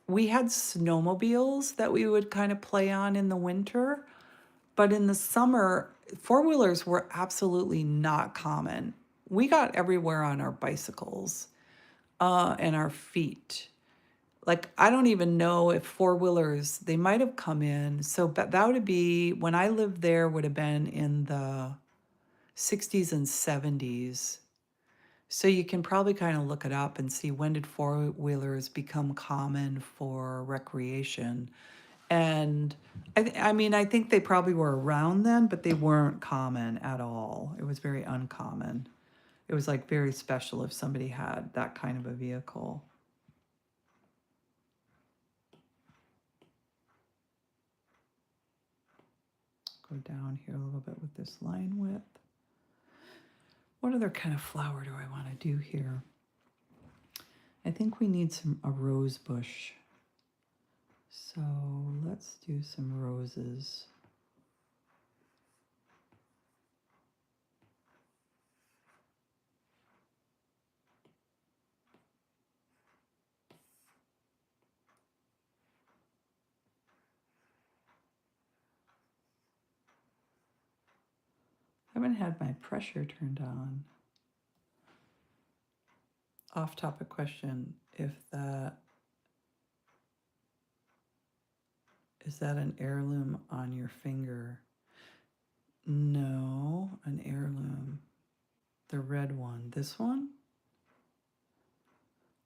we had snowmobiles that we would kind of play on in the winter. But in the summer, four-wheelers were absolutely not common. We got everywhere on our bicycles and our feet. Like, I don't even know if four-wheelers, they might have come in. So, but that would be when I lived there, would have been in the 60s and 70s. So you can probably kind of look it up and see when did four-wheelers become common for recreation. And I mean, I think they probably were around then, but they weren't common at all. It was very uncommon. It was like very special if somebody had that kind of a vehicle. Go down here a little bit with this line width. What other kind of flower do I want to do here? I think we need a rose bush. So let's do some roses. I haven't had my pressure turned on. Off topic question, is that an heirloom on your finger? No, an heirloom. The red one. This one?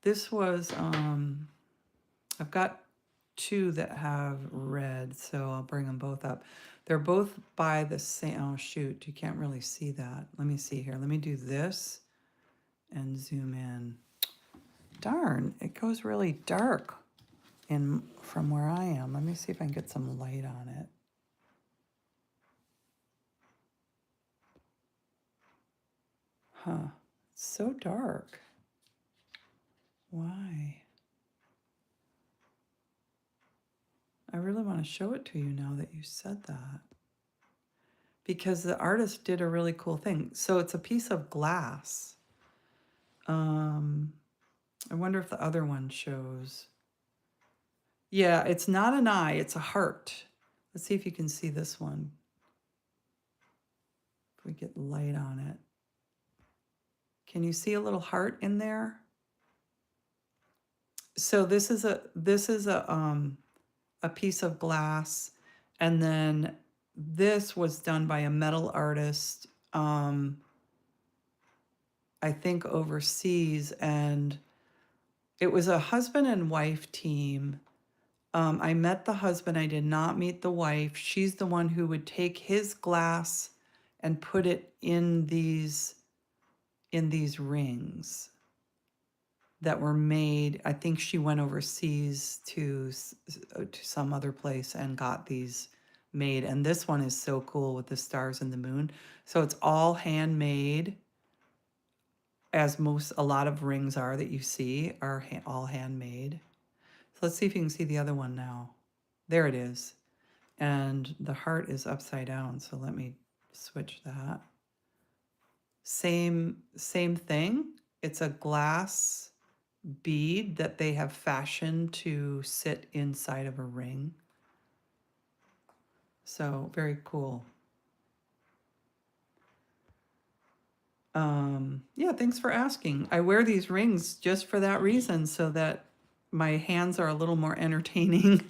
This was, I've got two that have red, so I'll bring them both up. They're both by the same, oh shoot, you can't really see that. Let me see here. Let me do this and zoom in. Darn, it goes really dark from where I am. Let me see if I can get some light on it. Huh, it's so dark. Why? I really want to show it to you now that you said that. Because the artist did a really cool thing. So it's a piece of glass. I wonder if the other one shows. Yeah, it's not an eye, it's a heart. Let's see if you can see this one. If we get light on it. Can you see a little heart in there? So this is a piece of glass, and then this was done by a metal artist, I think overseas, and it was a husband and wife team. I met the husband, I did not meet the wife. She's the one who would take his glass and put it in these rings that were made. I think she went overseas to some other place and got these made. And this one is so cool with the stars and the moon. So it's all handmade, as a lot of rings are that you see are all handmade. So let's see if you can see the other one now. There it is. And the heart is upside down. So let me switch that. Same thing. It's a glass bead that they have fashioned to sit inside of a ring. So very cool. Yeah, thanks for asking. I wear these rings just for that reason, so that my hands are a little more entertaining.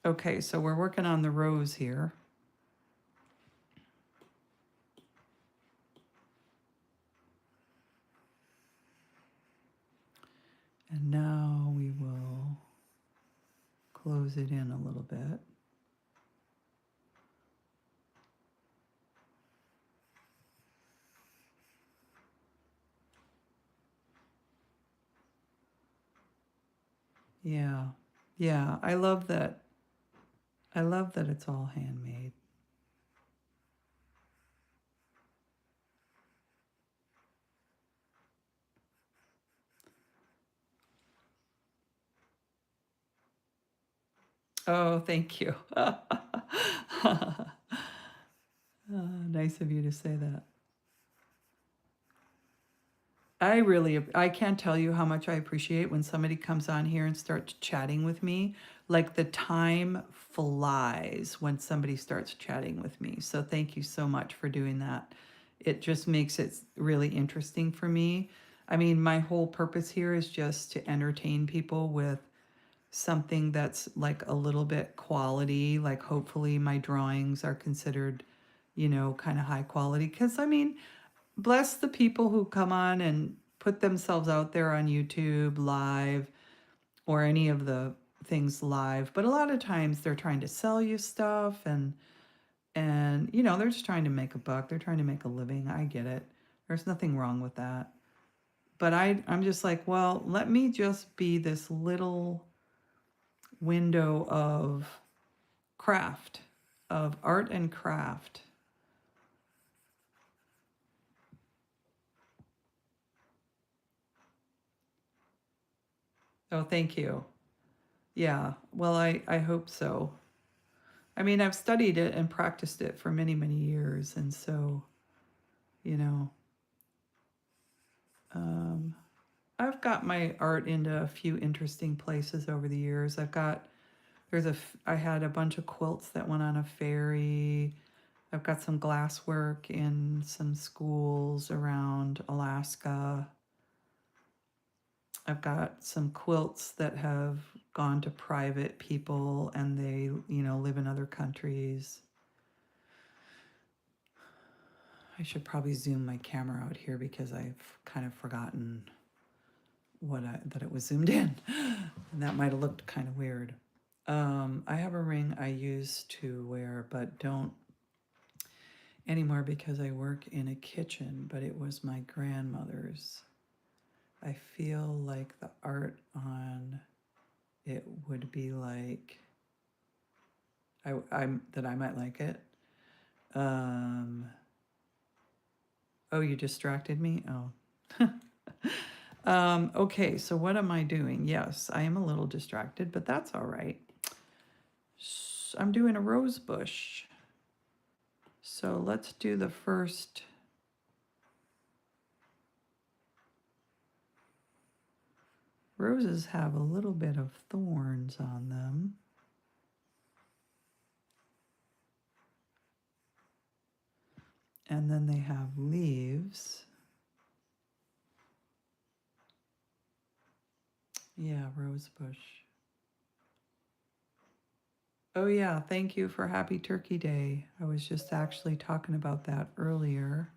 Okay, so we're working on the rose here. And now we will close it in a little bit. Yeah, yeah, I love that. I love that it's all handmade. Oh, thank you. Nice of you to say that. I can't tell you how much I appreciate when somebody comes on here and starts chatting with me. Like the time flies when somebody starts chatting with me. So thank you so much for doing that. It just makes it really interesting for me. I mean, my whole purpose here is just to entertain people with something that's like a little bit quality. Like hopefully my drawings are considered, kind of high quality. Because I mean, bless the people who come on and put themselves out there on YouTube live or any of the things live. But a lot of times they're trying to sell you stuff and they're just trying to make a buck. They're trying to make a living. I get it. There's nothing wrong with that. But I'm just like, well, let me just be this little window of craft, of art and craft. Oh, thank you. Yeah. Well, I hope so. I mean, I've studied it and practiced it for many, many years. And so, you know, um, I've got my art into a few interesting places over the years. I had a bunch of quilts that went on a ferry. I've got some glass work in some schools around Alaska. I've got some quilts that have gone to private people and they, live in other countries. I should probably zoom my camera out here because I've kind of forgotten that it was zoomed in. And that might have looked kind of weird. I have a ring I used to wear, but don't anymore because I work in a kitchen, but it was my grandmother's. I feel like the art on it would be like I might like it. Oh, you distracted me? Oh. Okay, so what am I doing? Yes, I am a little distracted, but that's all right. I'm doing a rose bush. So let's do the first. Roses have a little bit of thorns on them. And then they have leaves. Yeah, rose bush. Oh yeah, thank you for Happy Turkey Day. I was just actually talking about that earlier.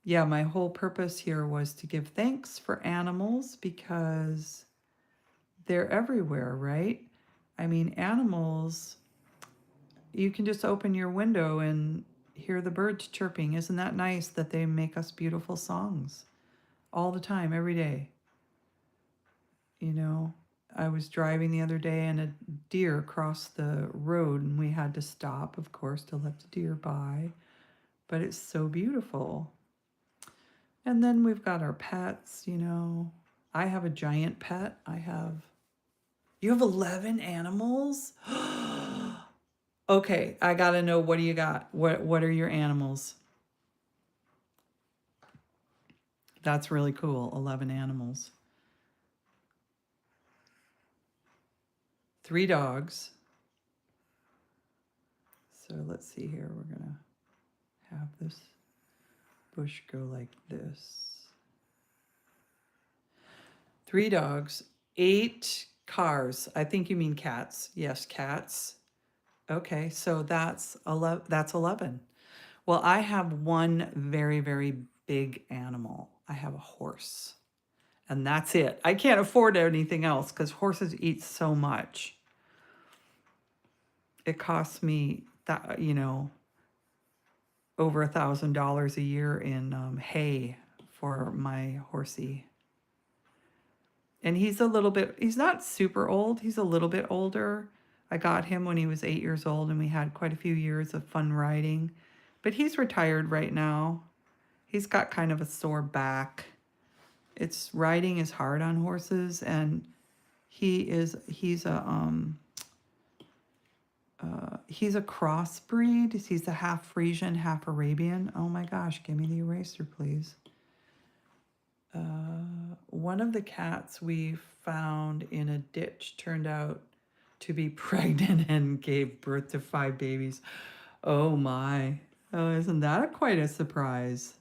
Yeah, my whole purpose here was to give thanks for animals because they're everywhere, right? I mean, animals, you can just open your window and hear the birds chirping. Isn't that nice that they make us beautiful songs all the time, every day? You know, I was driving the other day and a deer crossed the road and we had to stop, of course, to let the deer by. But it's so beautiful. And then we've got our pets, I have a giant pet. You have 11 animals? Okay, I gotta know, what do you got? What are your animals? That's really cool. 11 animals. 3 dogs. So let's see here. We're gonna have this bush go like this. 3 dogs, 8 cars. I think you mean cats. Yes, cats. Okay, so that's 11. That's 11. Well, I have one very, very big animal. I have a horse, and that's it. I can't afford anything else because horses eat so much. It costs me that, over $1,000 a year in hay for my horsey. And he's not super old. He's a little bit older. I got him when he was 8 years old, and we had quite a few years of fun riding. But he's retired right now. He's got kind of a sore back. It's riding is hard on horses, and he's a crossbreed. He's a half Frisian, half Arabian. Oh my gosh, give me the eraser, please. One of the cats we found in a ditch turned out to be pregnant and gave birth to 5 babies. Oh my. Oh, isn't that quite a surprise?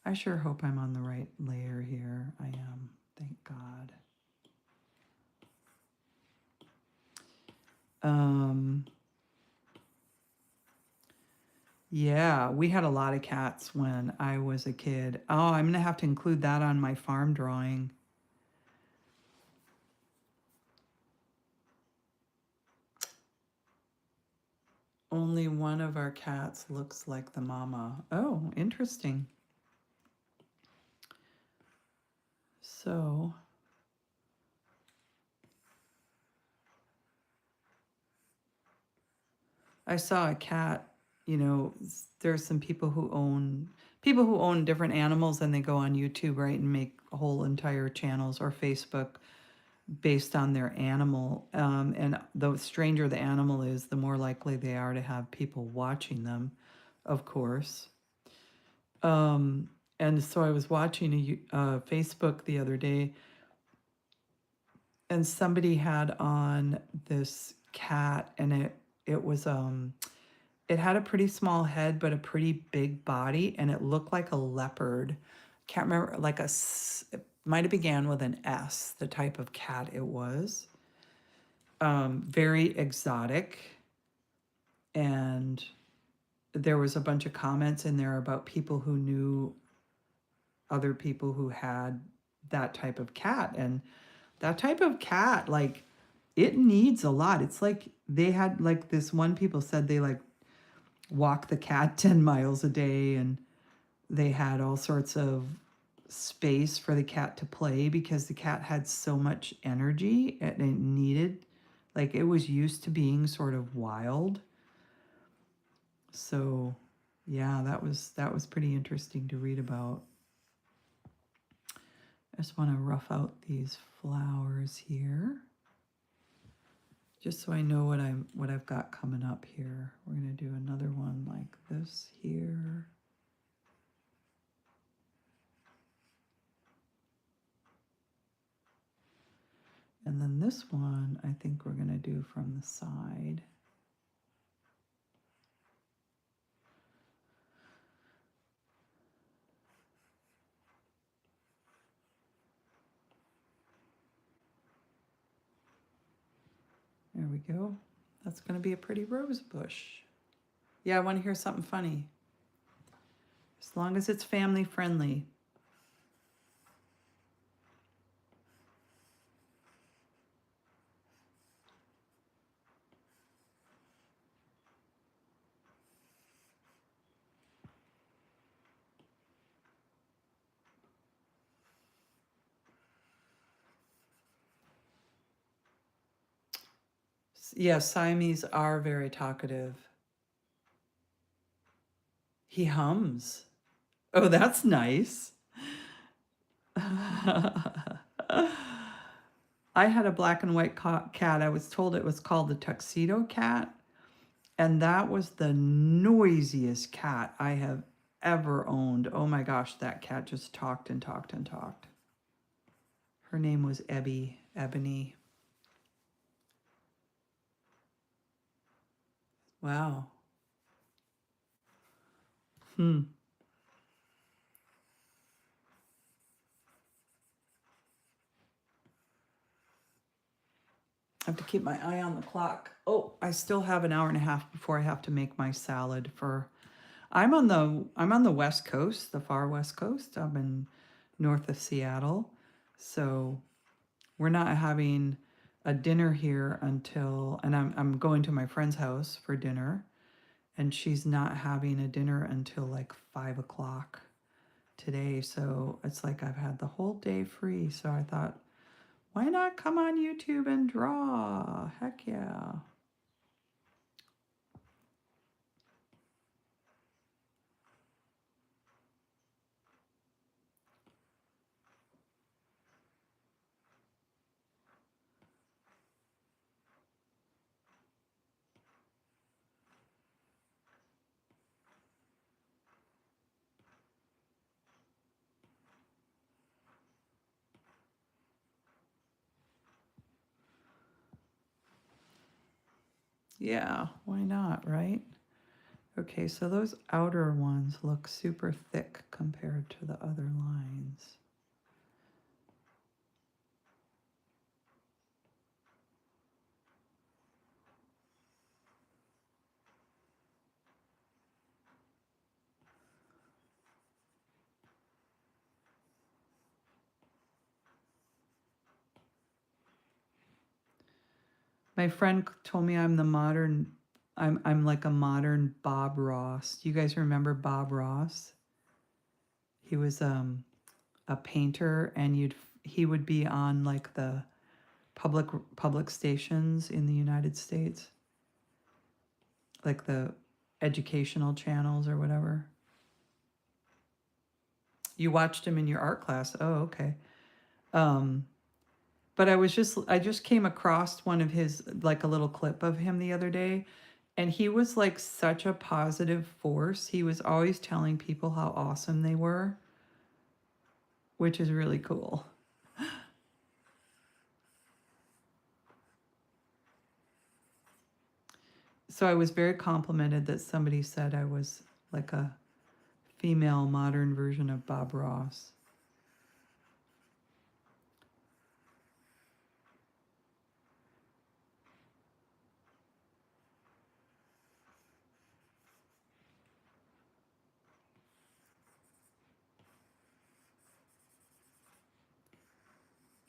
I sure hope I'm on the right layer here. I am. Thank God. Yeah, we had a lot of cats when I was a kid. Oh, I'm going to have to include that on my farm drawing. Only one of our cats looks like the mama. Oh, interesting. So, I saw a cat, there's some people who own different animals, and they go on YouTube, right, and make whole entire channels, or Facebook, based on their animal. And the stranger the animal is, the more likely they are to have people watching them, of course. And so I was watching a Facebook the other day, and somebody had on this cat, and it was it had a pretty small head but a pretty big body, and it looked like a leopard. Can't remember, it might have began with an S, the type of cat it was. Very exotic, and there was a bunch of comments in there about people who knew other people who had that type of cat, and that type of cat, like, it needs a lot. It's like they had, like, this one, people said they like walk the cat 10 miles a day, and they had all sorts of space for the cat to play, because the cat had so much energy, and it needed, like, it was used to being sort of wild. So yeah, that was pretty interesting to read about. I just want to rough out these flowers here, just so I know what I've got coming up here. We're going to do another one like this here. And then this one, I think we're going to do from the side. There we go. That's going to be a pretty rose bush. Yeah, I want to hear something funny, as long as it's family friendly. Yeah, Siamese are very talkative. He hums. Oh, that's nice. I had a black and white cat. I was told it was called the tuxedo cat. And that was the noisiest cat I have ever owned. Oh my gosh, that cat just talked and talked and talked. Her name was Ebony. Wow. I have to keep my eye on the clock. Oh, I still have an hour and a half before I have to make my salad for. I'm on the West Coast, the far West Coast. I'm in north of Seattle, so we're not having a dinner here until, and I'm going to my friend's house for dinner, and she's not having a dinner until like 5 o'clock today. So it's like I've had the whole day free. So I thought, why not come on YouTube and draw? Heck yeah. Yeah, why not, right? Okay, so those outer ones look super thick compared to the other lines. My friend told me I'm like a modern Bob Ross. Do you guys remember Bob Ross? He was a painter, and he would be on like the public stations in the United States, like the educational channels or whatever. You watched him in your art class. Oh, okay. Um, but I just came across one of his, like a little clip of him the other day, and he was like such a positive force. He was always telling people how awesome they were, which is really cool. So I was very complimented that somebody said I was like a female modern version of Bob Ross.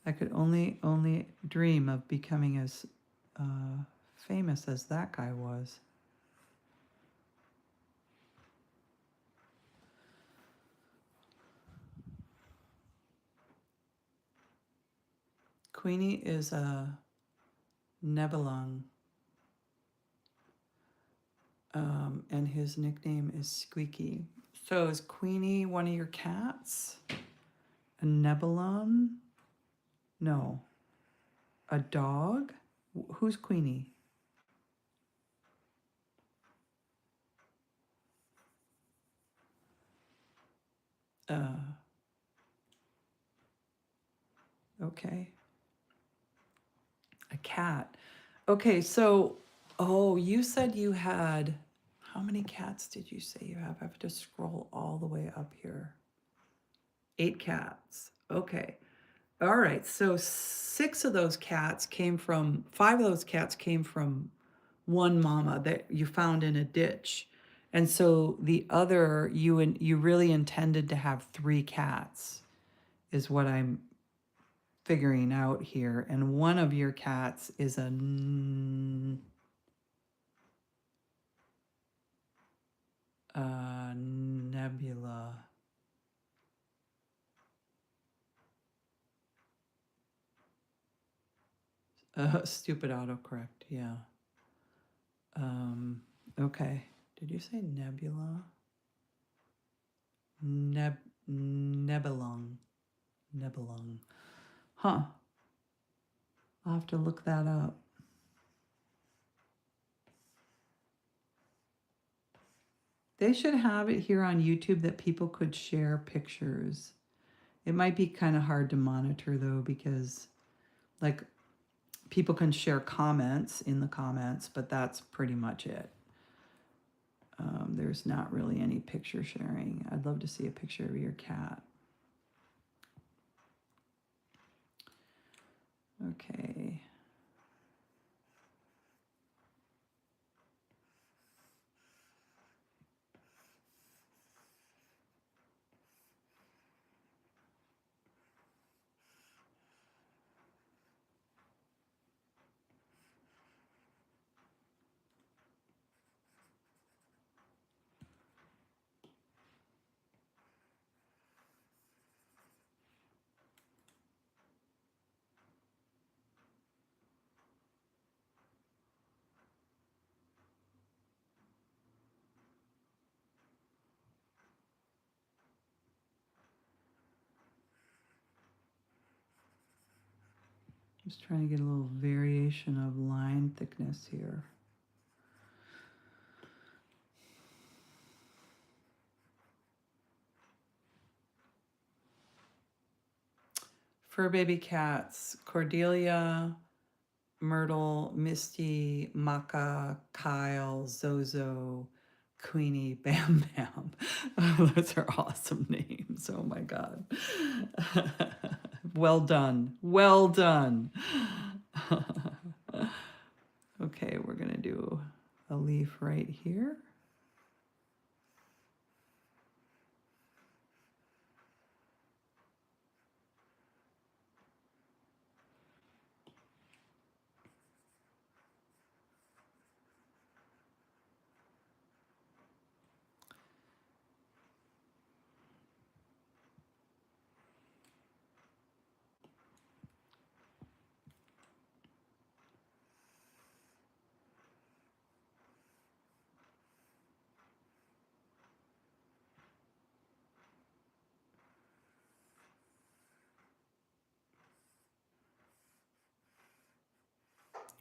I could only dream of becoming as famous as that guy was. Queenie is a Nebelung, and his nickname is Squeaky. So is Queenie one of your cats? A Nebelung? No. A dog? Who's Queenie? Uh, okay. A cat. Okay, so, oh, you said you had, how many cats did you say you have? I have to scroll all the way up here. 8 cats. Okay. All right. So 5 of those cats came from one mama that you found in a ditch. And so the other, you really intended to have 3 cats, is what I'm figuring out here. And one of your cats is a nebula. Stupid autocorrect. Yeah. Okay. Did you say nebula? Nebelung. Nebelung. Huh. I'll have to look that up. They should have it here on YouTube that people could share pictures. It might be kind of hard to monitor though, because like people can share comments in the comments, but that's pretty much it. There's not really any picture sharing. I'd love to see a picture of your cat. Okay. Just trying to get a little variation of line thickness here. Fur baby cats, Cordelia, Myrtle, Misty, Maka, Kyle, Zozo, Queenie, Bam Bam. Those are awesome names. Oh my God. Well done. Well done. Okay, we're going to do a leaf right here.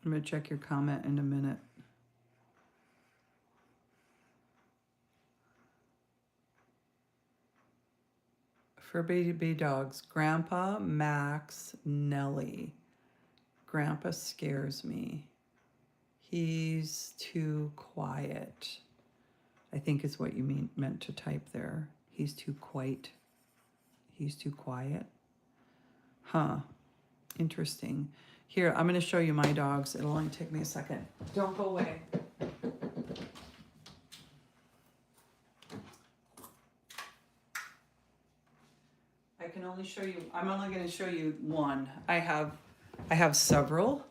I'm going to check your comment in a minute. For baby dogs, Grandpa, Max, Nellie. Grandpa scares me. He's too quiet. I think is what you meant to type there. He's too quiet. He's too quiet. Huh. Interesting. Here, I'm going to show you my dogs. It'll only take me a second. Don't go away. I can only show you, I'm only going to show you one. I have several,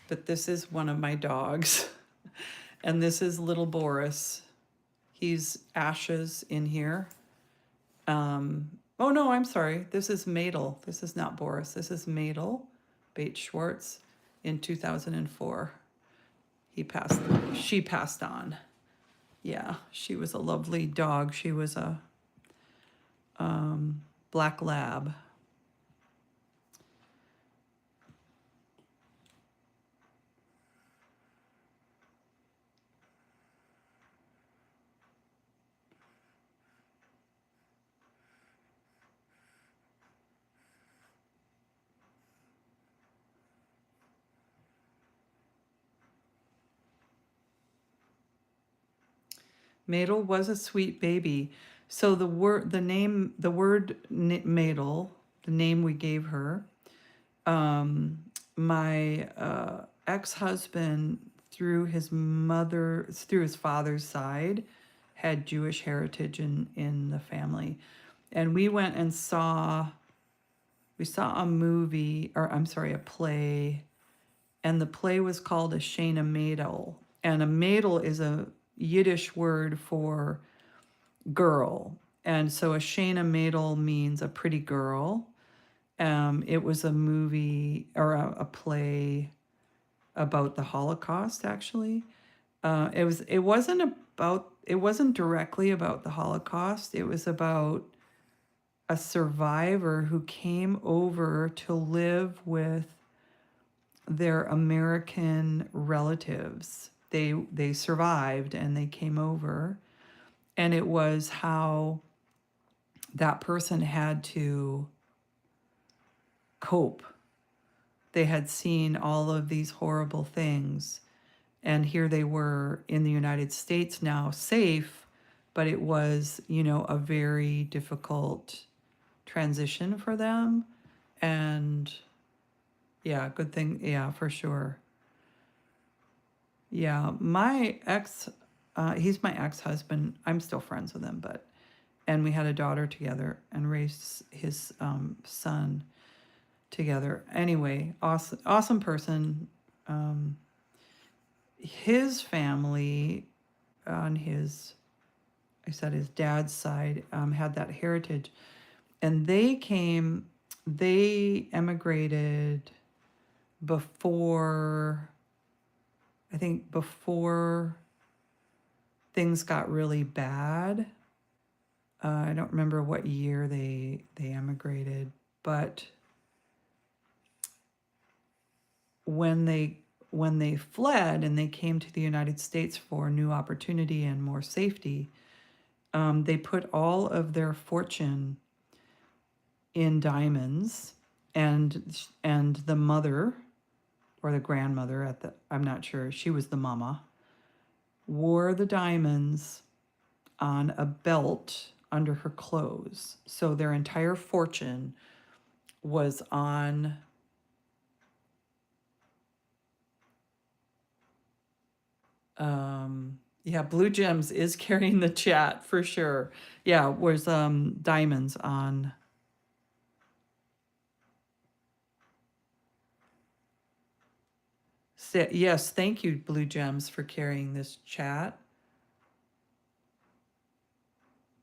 but this is one of my dogs. And this is little Boris. He's Ashes in here. Oh no, I'm sorry. This is Madel. This is not Boris. This is Madel, Bates Schwartz, in 2004. She passed on. Yeah, she was a lovely dog. She was a black lab. Madel was a sweet baby. So the word Madel, the name we gave her, my ex-husband through his father's side had Jewish heritage in the family. And we went and saw a movie, or I'm sorry, a play, and the play was called A Shana Madel. And a Madel is a Yiddish word for girl. And so a Shana Madel means a pretty girl. It was a movie or a play about the Holocaust, actually. It wasn't directly about the Holocaust. It was about a survivor who came over to live with their American relatives. They survived and they came over, and it was how that person had to cope. They had seen all of these horrible things, and here they were in the United States now, safe, but it was, a very difficult transition for them. And yeah, good thing. Yeah, for sure. Yeah, he's my ex-husband. I'm still friends with him, and we had a daughter together and raised his son together. Anyway, awesome person. His family on his dad's side had that heritage, and they emigrated before things got really bad. I don't remember what year they emigrated, but when they fled and they came to the United States for new opportunity and more safety, they put all of their fortune in diamonds, and the mother or the grandmother at the, I'm not sure, she was the mama, wore the diamonds on a belt under her clothes. So their entire fortune was on yeah, Blue Gems is carrying the chat for sure. Yeah, was diamonds on. Yes, thank you, Blue Gems, for carrying this chat.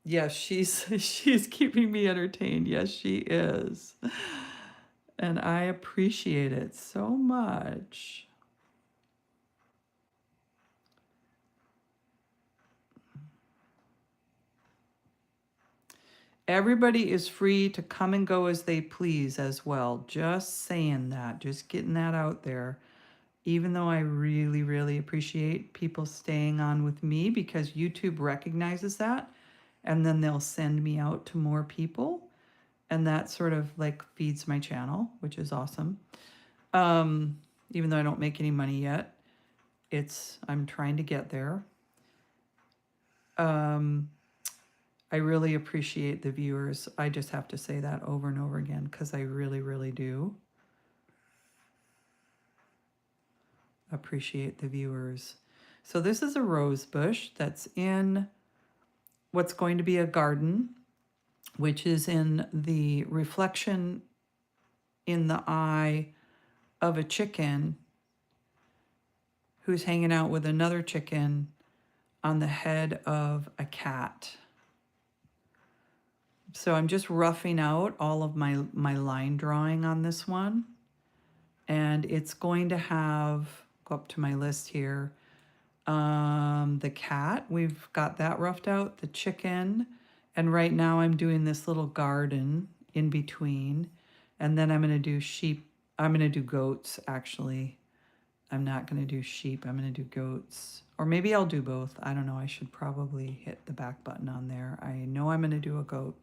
Yes, she's she's keeping me entertained. Yes, she is. And I appreciate it so much. Everybody is free to come and go as they please as well. Just saying that, just getting that out there. Even though I really, really appreciate people staying on with me because YouTube recognizes that and then they'll send me out to more people. And that sort of like feeds my channel, which is awesome. Even though I don't make any money yet, I'm trying to get there. I really appreciate the viewers. I just have to say that over and over again because I really, really do appreciate the viewers. So this is a rose bush that's in what's going to be a garden, which is in the reflection in the eye of a chicken who's hanging out with another chicken on the head of a cat. So I'm just roughing out all of my line drawing on this one. And it's going to have, go up to my list here, the cat, we've got that roughed out, the chicken, and right now I'm doing this little garden in between. And then I'm going to do sheep. I'm going to do goats, actually. I'm not going to do sheep. I'm going to do goats. Or maybe I'll do both. I don't know. I should probably hit the back button on there. I know I'm going to do a goat.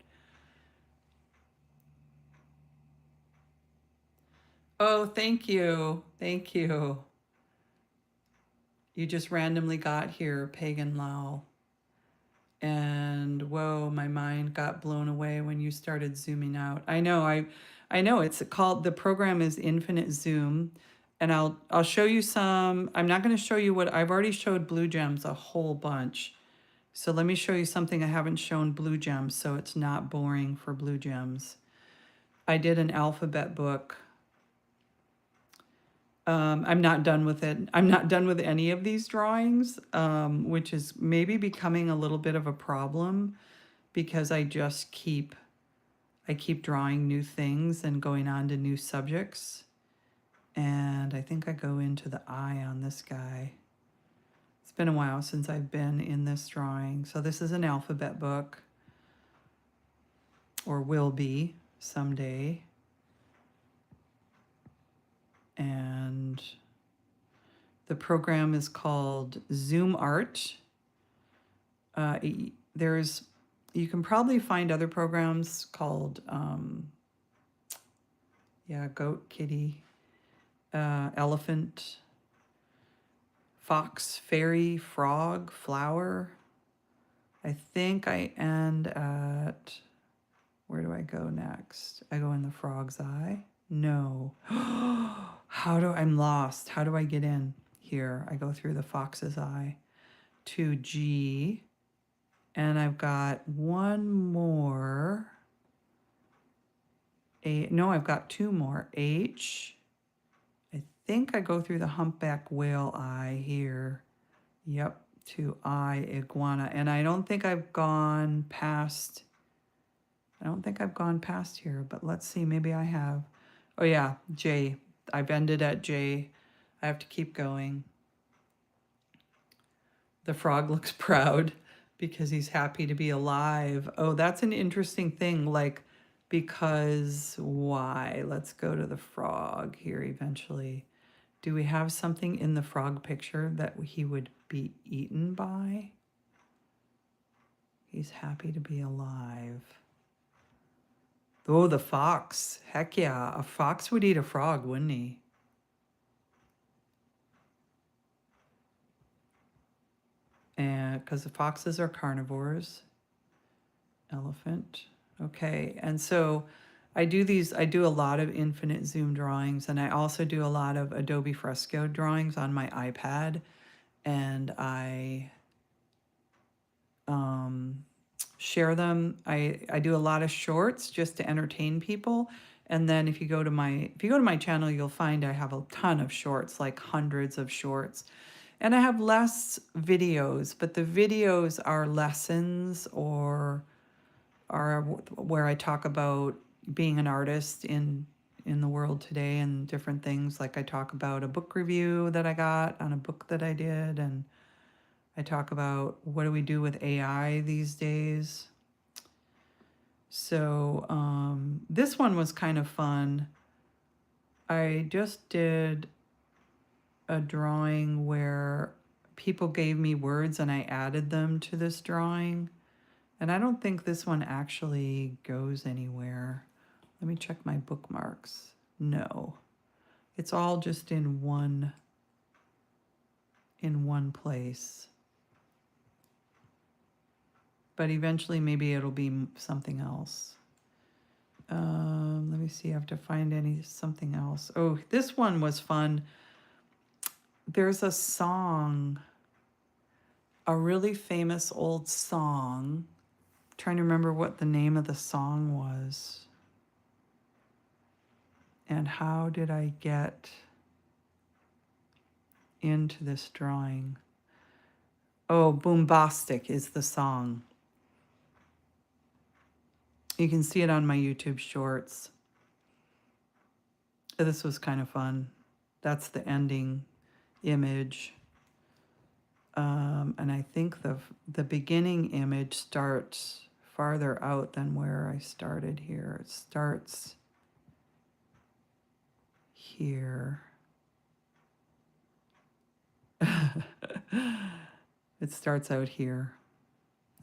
Oh, thank you. Thank you. You just randomly got here, Pagan Lau. And whoa, my mind got blown away when you started zooming out. I know it's called, the program is Infinite Zoom. And I'll show you some. I'm not going to show you what I've already showed Blue Gems a whole bunch. So let me show you something I haven't shown Blue Gems so it's not boring for Blue Gems. I did an alphabet book. I'm not done with it. I'm not done with any of these drawings, which is maybe becoming a little bit of a problem because I keep drawing new things and going on to new subjects. And I think I go into the eye on this guy. It's been a while since I've been in this drawing. So this is an alphabet book, or will be someday. And the program is called Zoom Art. You can probably find other programs called, goat, kitty, elephant, fox, fairy, frog, flower. I think I end at, where do I go next? I go in the frog's eye. No. I'm lost. How do I get in here? I go through the fox's eye to G. And I've got one more. I've got two more. H. I think I go through the humpback whale eye here. Yep, to I, iguana. And I don't think I've gone past here, but let's see, maybe I have. Oh yeah, J. I've ended at J. I have to keep going. The frog looks proud because he's happy to be alive. Oh, that's an interesting thing. Like, because why? Let's go to the frog here eventually. Do we have something in the frog picture that he would be eaten by? He's happy to be alive. Oh, the fox. Heck yeah. A fox would eat a frog, wouldn't he? because the foxes are carnivores. Elephant. Okay, and so I do a lot of infinite zoom drawings, and I also do a lot of Adobe Fresco drawings on my iPad, and I share them. I do a lot of shorts just to entertain people. And then if you go to my channel, you'll find I have a ton of shorts, like hundreds of shorts. And I have less videos, but the videos are lessons or are where I talk about being an artist in the world today and different things. Like I talk about a book review that I got on a book that I did, and I talk about what do we do with AI these days. So this one was kind of fun. I just did a drawing where people gave me words and I added them to this drawing. And I don't think this one actually goes anywhere. Let me check my bookmarks. No, it's all just in one place. But eventually maybe it'll be something else. Let me see, I have to find something else. Oh, this one was fun. There's a song, a really famous old song. I'm trying to remember what the name of the song was. And how did I get into this drawing? Oh, Boombastic is the song. You can see it on my YouTube shorts. This was kind of fun. That's the ending image. And I think the beginning image starts farther out than where I started here. It starts here. It starts out here.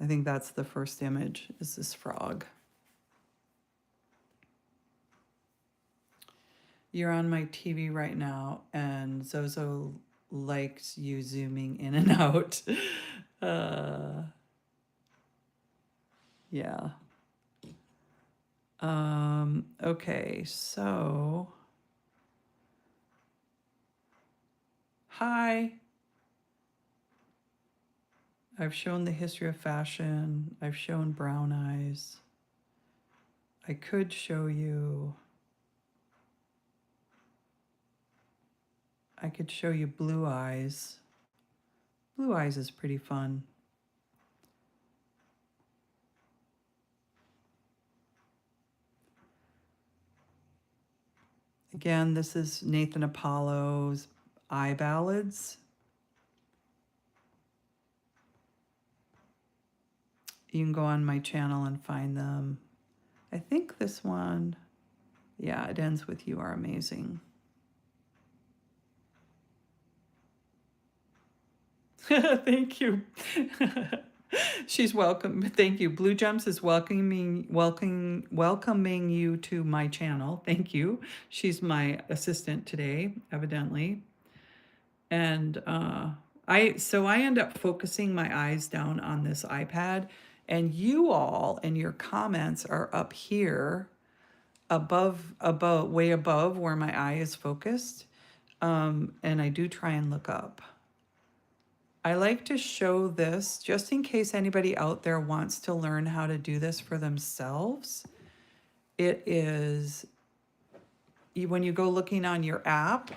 I think that's the first image, is this frog. You're on my TV right now, and Zozo likes you zooming in and out. Yeah. Okay, so hi. I've shown the history of fashion. I've shown brown eyes. I could show you blue eyes. Blue eyes is pretty fun. Again, this is Nathan Apollo's Eye Ballads. You can go on my channel and find them. I think this one, yeah, it ends with "You are amazing." Thank you. She's welcome. Thank you. Blue Jumps is welcoming you to my channel. Thank you. She's my assistant today, evidently. And I end up focusing my eyes down on this iPad, and you all and your comments are up here way above where my eye is focused. And I do try and look up. I like to show this just in case anybody out there wants to learn how to do this for themselves. It is, when you go looking on your app,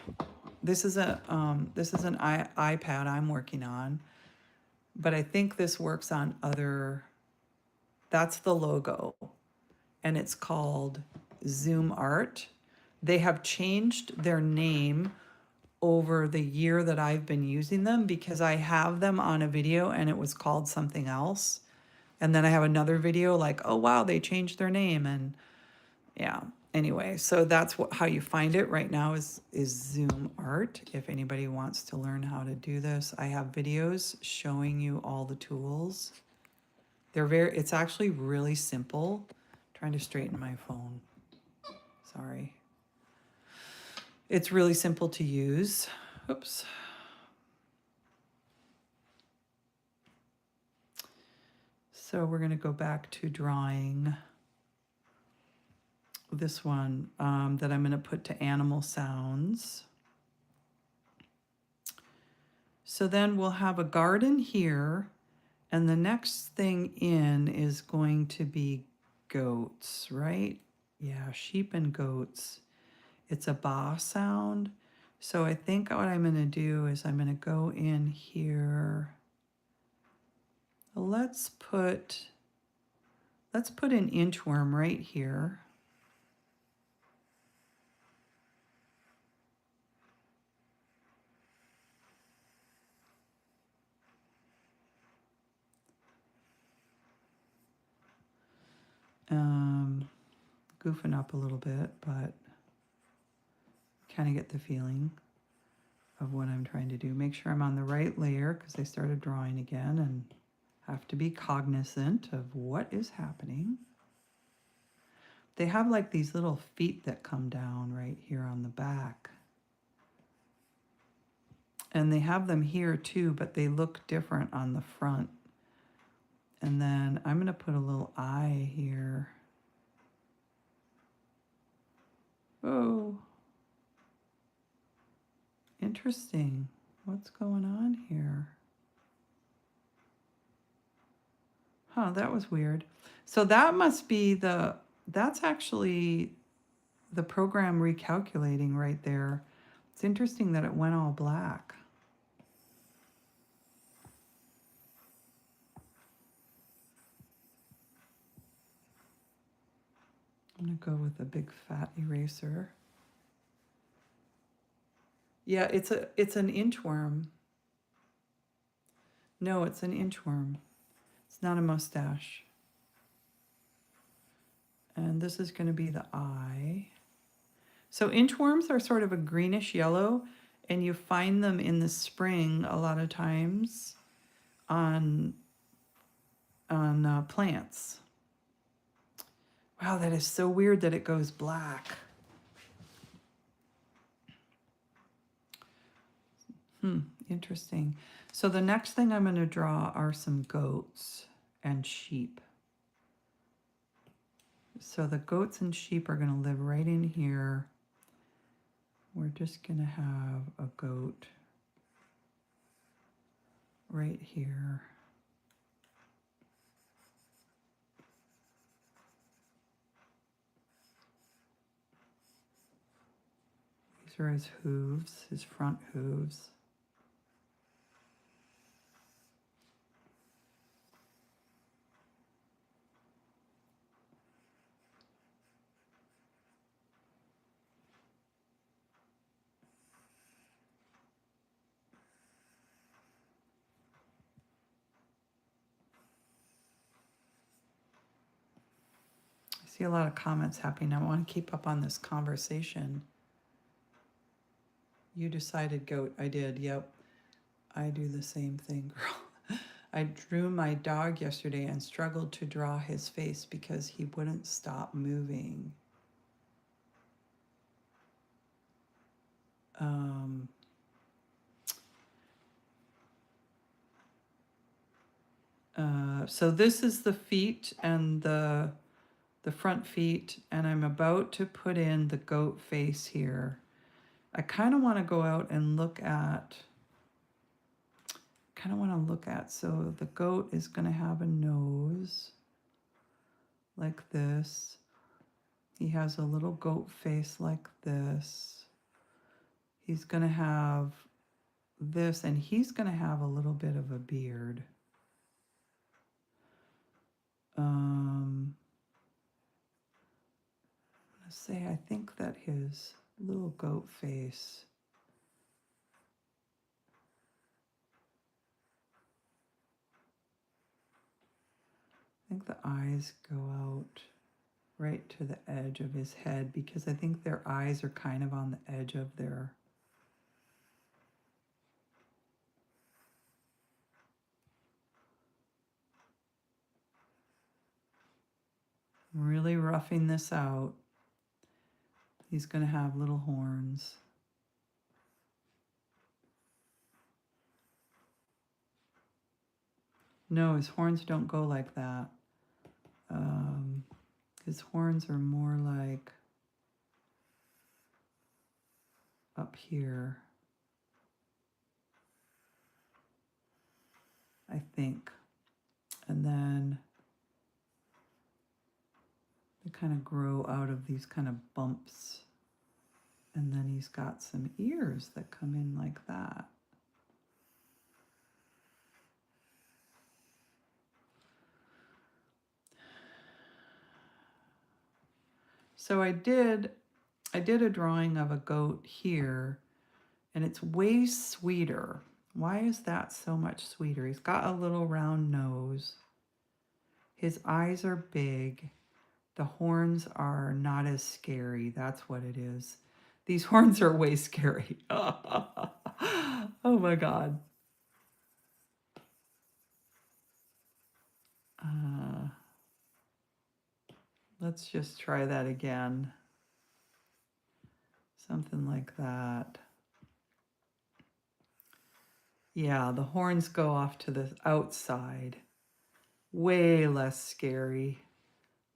this is an iPad I'm working on, but I think this works on other, that's the logo, and it's called Zoom Art. They have changed their name over the year that I've been using them, because I have them on a video and it was called something else. And then I have another video like, oh wow, they changed their name. And yeah, anyway, so that's how you find it right now is Zoom Art. If anybody wants to learn how to do this, I have videos showing you all the tools. It's actually really simple. I'm trying to straighten my phone. Sorry. It's really simple to use. Oops. So we're going to go back to drawing this one that I'm going to put to animal sounds. So then we'll have a garden here, and the next thing in is going to be goats, right? Yeah, sheep and goats. It's a ba sound. So I think what I'm going to do is I'm going to go in here. Let's put an inchworm right here. Goofing up a little bit, but kind of get the feeling of what I'm trying to do. Make sure I'm on the right layer because I started drawing again and have to be cognizant of what is happening. They have like these little feet that come down right here on the back. And they have them here too, but they look different on the front. And then I'm going to put a little eye here. Oh, interesting. What's going on here? Huh, that was weird. So that must be that's actually the program recalculating right there. It's interesting that it went all black. I'm going to go with a big fat eraser. Yeah, it's an inchworm. No, it's an inchworm. It's not a mustache. And this is going to be the eye. So inchworms are sort of a greenish yellow, and you find them in the spring a lot of times on plants. Wow, that is so weird that it goes black. Interesting. So the next thing I'm going to draw are some goats and sheep. So the goats and sheep are going to live right in here. We're just going to have a goat right here. These are his hooves, his front hooves. I see a lot of comments happening. I want to keep up on this conversation. You decided goat. I did. Yep. I do the same thing, girl. I drew my dog yesterday and struggled to draw his face because he wouldn't stop moving. So this is the feet and the front feet, and I'm about to put in the goat face here. I kind of want to go out and look at, so the goat is going to have a nose like this. He has a little goat face like this. He's going to have this, and he's going to have a little bit of a beard. I'm going to say, I think that his little goat face, I think the eyes go out right to the edge of his head because I think their eyes are kind of on the edge of their really roughing this out. He's going to have little horns. No, his horns don't go like that. His horns are more like up here, I think. And then they kind of grow out of these kind of bumps. And then he's got some ears that come in like that. So I did a drawing of a goat here, and it's way sweeter. Why is that so much sweeter? He's got a little round nose. His eyes are big. The horns are not as scary. That's what it is. These horns are way scary. Oh my God. Let's just try that again. Something like that. Yeah, the horns go off to the outside. Way less scary.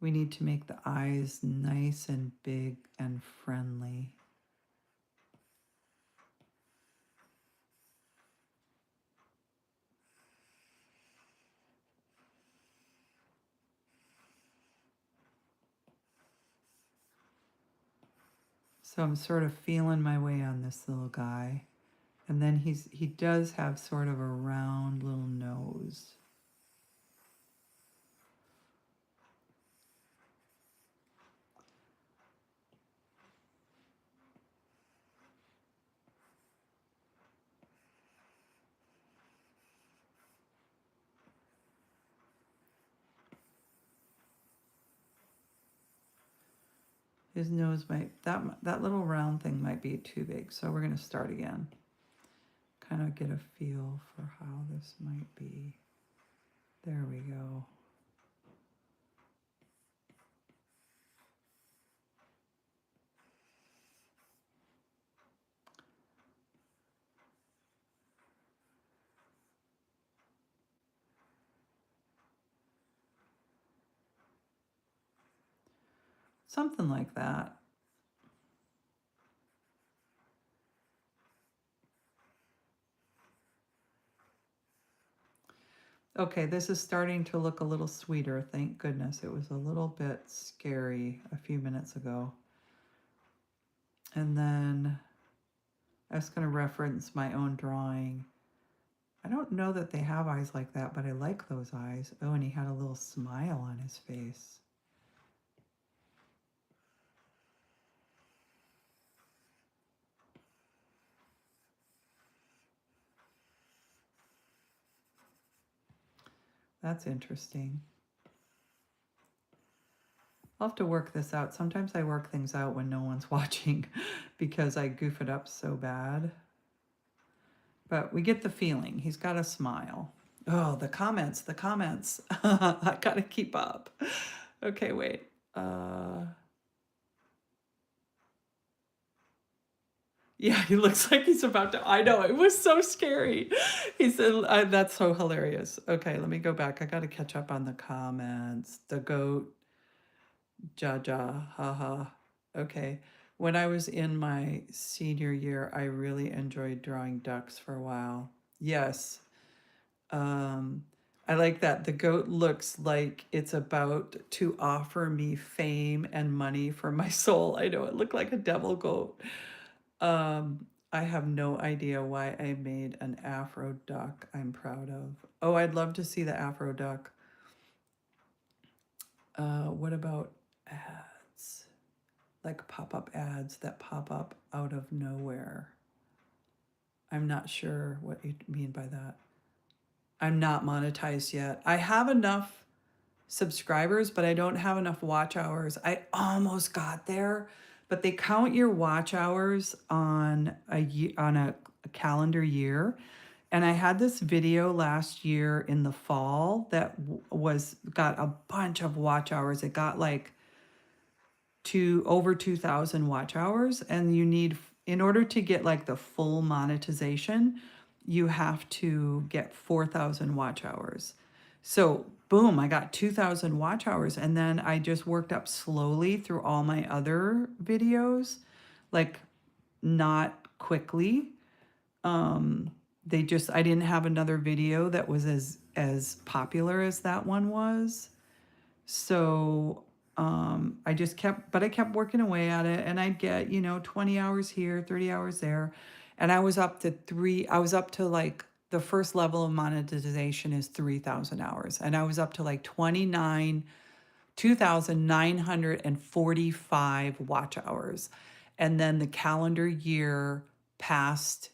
We need to make the eyes nice and big and friendly. So I'm sort of feeling my way on this little guy. And then he does have sort of a round little nose. His nose might, that little round thing might be too big. So we're going to start again. Kind of get a feel for how this might be. There we go. Something like that. Okay, this is starting to look a little sweeter, thank goodness. It was a little bit scary a few minutes ago. And then I was going to reference my own drawing. I don't know that they have eyes like that, but I like those eyes. Oh, and he had a little smile on his face. That's interesting. I'll have to work this out. Sometimes I work things out when no one's watching because I goof it up so bad. But we get the feeling. He's got a smile. Oh, the comments. I gotta keep up. Okay, wait. Yeah, he looks like he's about to. I know, it was so scary. He said, that's so hilarious. Okay, let me go back. I got to catch up on the comments. The goat, Jaja, haha. Okay. When I was in my senior year, I really enjoyed drawing ducks for a while. Yes. I like that. The goat looks like it's about to offer me fame and money for my soul. I know it looked like a devil goat. I have no idea why I made an Afro duck I'm proud of. Oh, I'd love to see the Afro duck. What about ads? Like pop-up ads that pop up out of nowhere. I'm not sure what you mean by that. I'm not monetized yet. I have enough subscribers, but I don't have enough watch hours. I almost got there, but they count your watch hours on a calendar year. And I had this video last year in the fall that got a bunch of watch hours. It got like over 2,000 watch hours, and you need, in order to get like the full monetization, you have to get 4,000 watch hours. So, boom, I got 2,000 watch hours. And then I just worked up slowly through all my other videos, like not quickly. I didn't have another video that was as popular as that one was. So I just I kept working away at it, and I'd get, 20 hours here, 30 hours there. And I was up to like the first level of monetization is 3,000 hours. And I was up to like 2,945 watch hours. And then the calendar year passed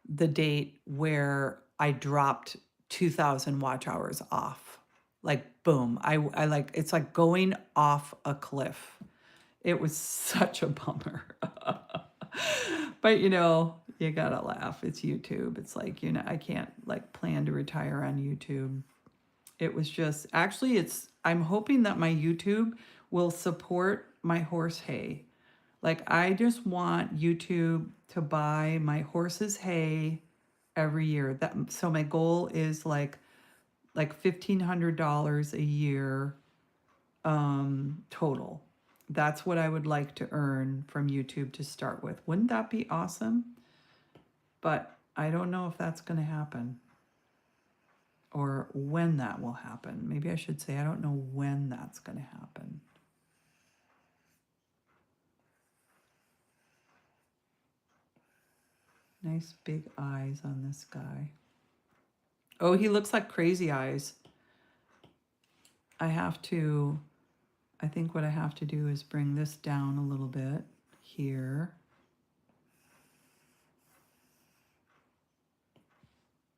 the date where I dropped 2,000 watch hours off. Like, boom. I like, it's like going off a cliff. It was such a bummer. But you gotta laugh. It's YouTube. It's like, I can't like plan to retire on YouTube. It was just, actually, I'm hoping that my YouTube will support my horse hay. Like, I just want YouTube to buy my horse's hay every year. So my goal is like $1,500 a year total. That's what I would like to earn from YouTube to start with. Wouldn't that be awesome? But I don't know if that's going to happen or when that will happen. Maybe I should say I don't know when that's going to happen. Nice big eyes on this guy. Oh, he looks like crazy eyes. I think what I have to do is bring this down a little bit here.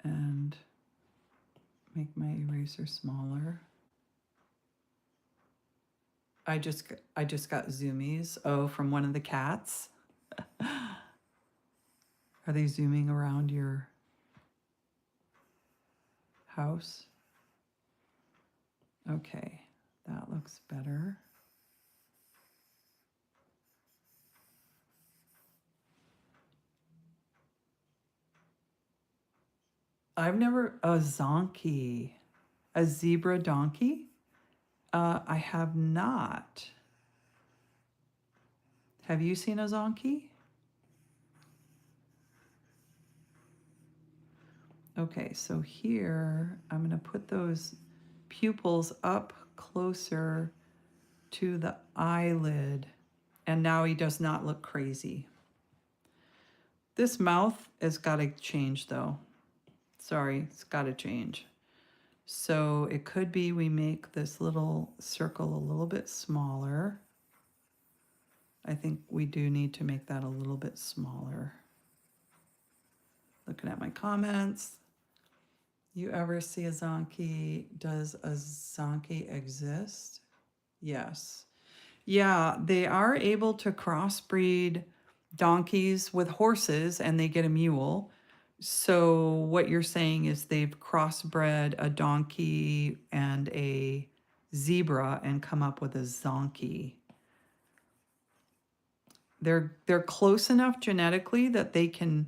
And make my eraser smaller. I just got zoomies. Oh, from one of the cats. Are they zooming around your house? Okay, that looks better. A zonkey, a zebra donkey? I have not. Have you seen a zonkey? Okay, so here I'm going to put those pupils up closer to the eyelid. And now he does not look crazy. This mouth has got to change though. Sorry, it's got to change. So it could be we make this little circle a little bit smaller. I think we do need to make that a little bit smaller. Looking at my comments. You ever see a zonkey? Does a zonkey exist? Yes. Yeah, they are able to crossbreed donkeys with horses and they get a mule. So what you're saying is they've crossbred a donkey and a zebra and come up with a zonkey. They're close enough genetically that they can.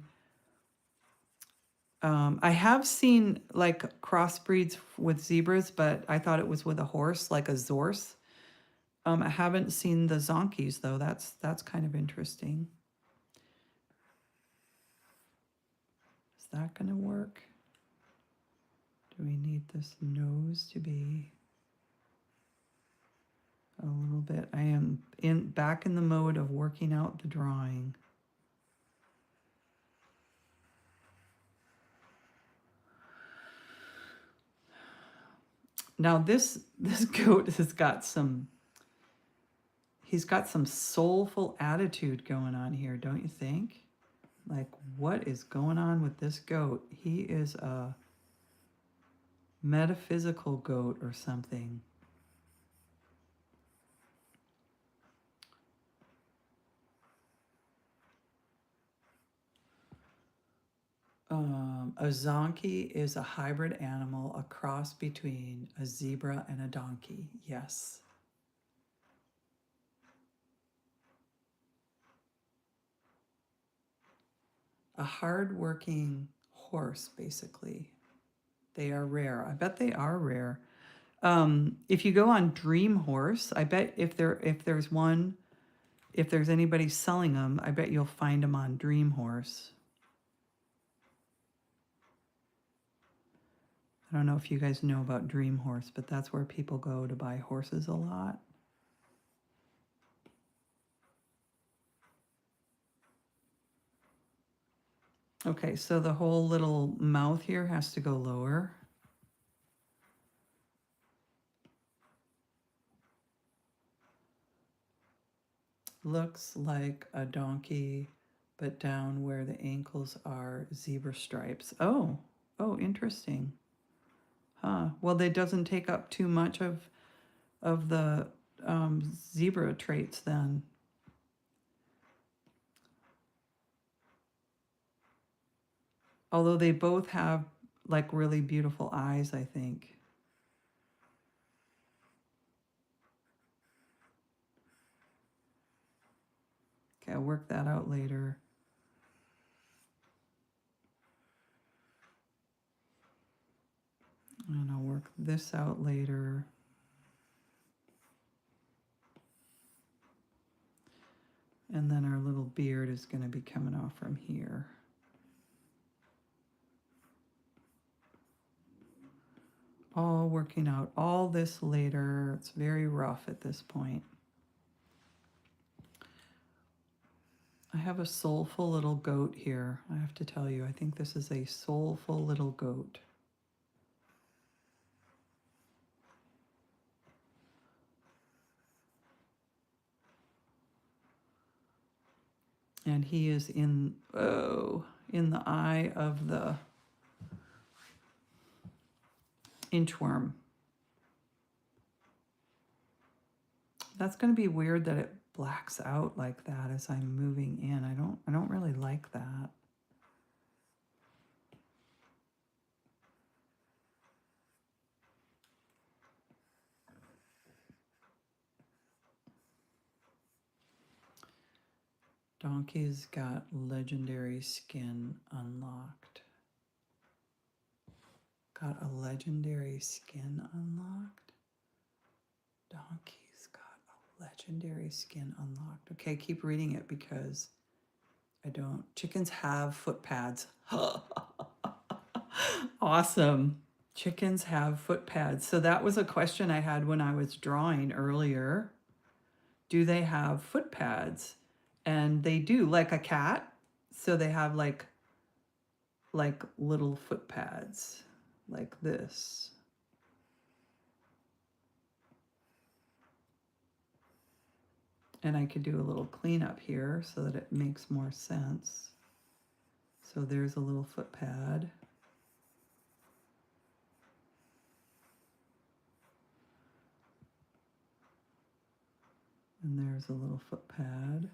I have seen like crossbreeds with zebras, but I thought it was with a horse, like a zorse. I haven't seen the zonkies though. That's kind of interesting. Is that going to work? Do we need this nose to be a little bit? I am back in the mode of working out the drawing. Now this goat has got some. He's got some soulful attitude going on here, don't you think? Like, what is going on with this goat? He is a metaphysical goat or something. A zonkey is a hybrid animal, a cross between a zebra and a donkey. Yes. A hard-working horse, basically. They are rare. I bet they are rare. If you go on Dream Horse, I bet if there's anybody selling them, I bet you'll find them on Dream Horse. I don't know if you guys know about Dream Horse, but that's where people go to buy horses a lot. Okay, so the whole little mouth here has to go lower. Looks like a donkey, but down where the ankles are zebra stripes. Oh, interesting. Huh. Well, it doesn't take up too much of the zebra traits then. Although they both have like really beautiful eyes, I think. Okay, I'll work that out later. And I'll work this out later. And then our little beard is going to be coming off from here. All working out all this later. It's very rough at this point. I have a soulful little goat here. I have to tell you, I think this is a soulful little goat. And he is in the eye of the inchworm. That's going to be weird that it blacks out like that as I'm moving in. I don't really like that. Donkey's got legendary skin unlocked. Got a legendary skin unlocked. Donkey's got a legendary skin unlocked. Okay, keep reading it because I don't. Chickens have foot pads. Awesome. Chickens have foot pads. So that was a question I had when I was drawing earlier. Do they have foot pads? And they do, like a cat. So they have like little foot pads like this. And I could do a little cleanup here so that it makes more sense. So there's a little foot pad. And there's a little foot pad.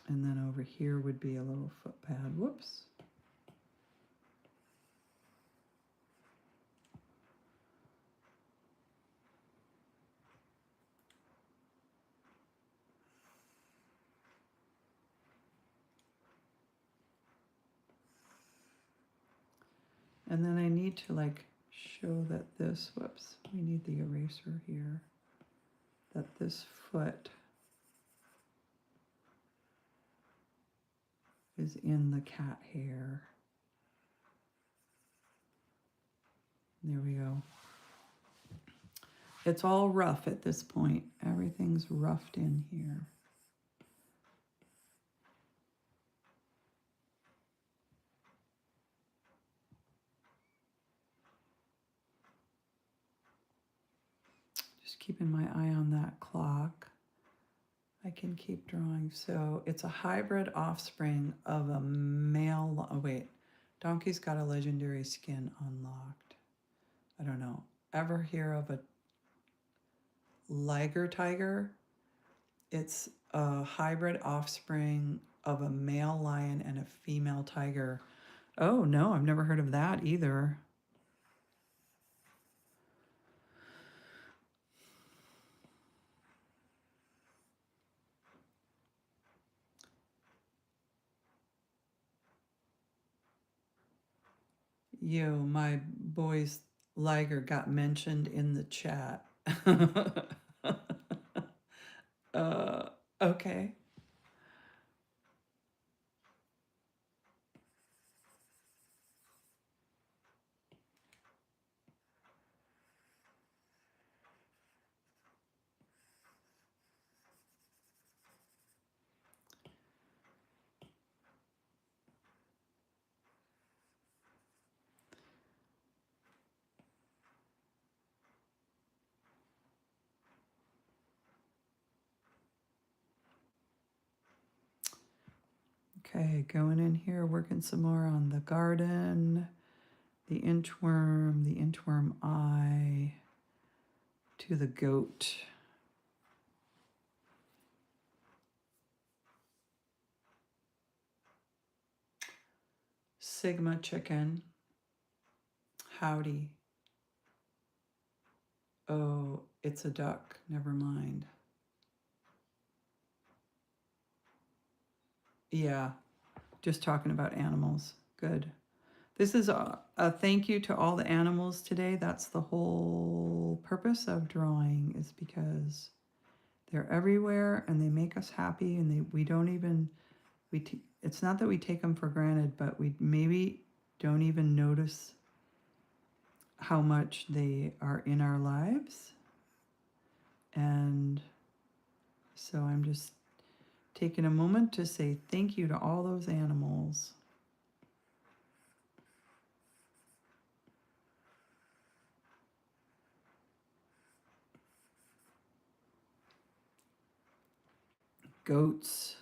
And then over here would be a little foot pad. Whoops. And then I need to like show that this, whoops, we need the eraser here, that this foot is in the cat hair. There we go. It's all rough at this point. Everything's roughed in here. Just keeping my eye on that clock. I can keep drawing. So it's a hybrid offspring of a male. Oh, wait. Donkey's got a legendary skin unlocked. I don't know. Ever hear of a liger tiger? It's a hybrid offspring of a male lion and a female tiger. Oh, no, I've never heard of that either. My boy's Liger got mentioned in the chat. Okay. Okay, going in here, working some more on the garden, the inchworm eye, to the goat. Sigma chicken. Howdy. Oh, it's a duck. Never mind. Yeah, just talking about animals. Good. This is a thank you to all the animals today. That's the whole purpose of drawing, is because they're everywhere and they make us happy, and we don't even, it's not that we take them for granted, but we maybe don't even notice how much they are in our lives. And so I'm just taking a moment to say thank you to all those animals. Goats.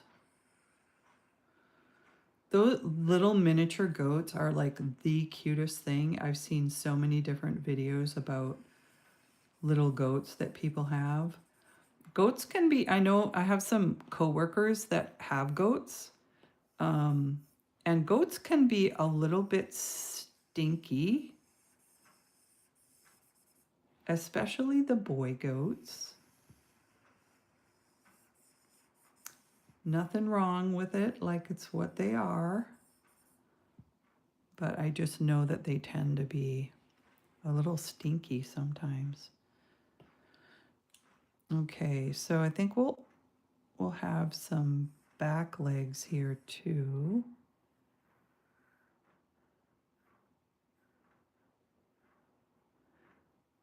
Those little miniature goats are like the cutest thing. I've seen so many different videos about little goats that people have. Goats can be, I know I have some coworkers that have goats, and goats can be a little bit stinky, especially the boy goats. Nothing wrong with it, like it's what they are. But I just know that they tend to be a little stinky sometimes. Okay, so I think we'll have some back legs here too.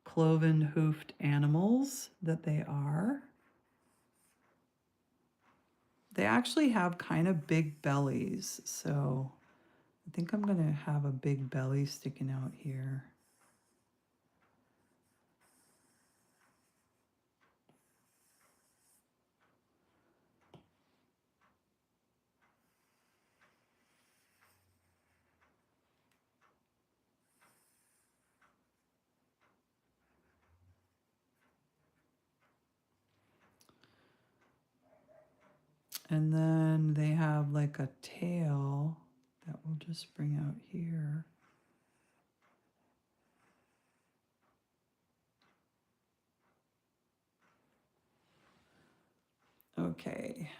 Cloven-hoofed animals that they are. They actually have kind of big bellies, so I think I'm going to have a big belly sticking out here. And then they have like a tail that we'll just bring out here. Okay.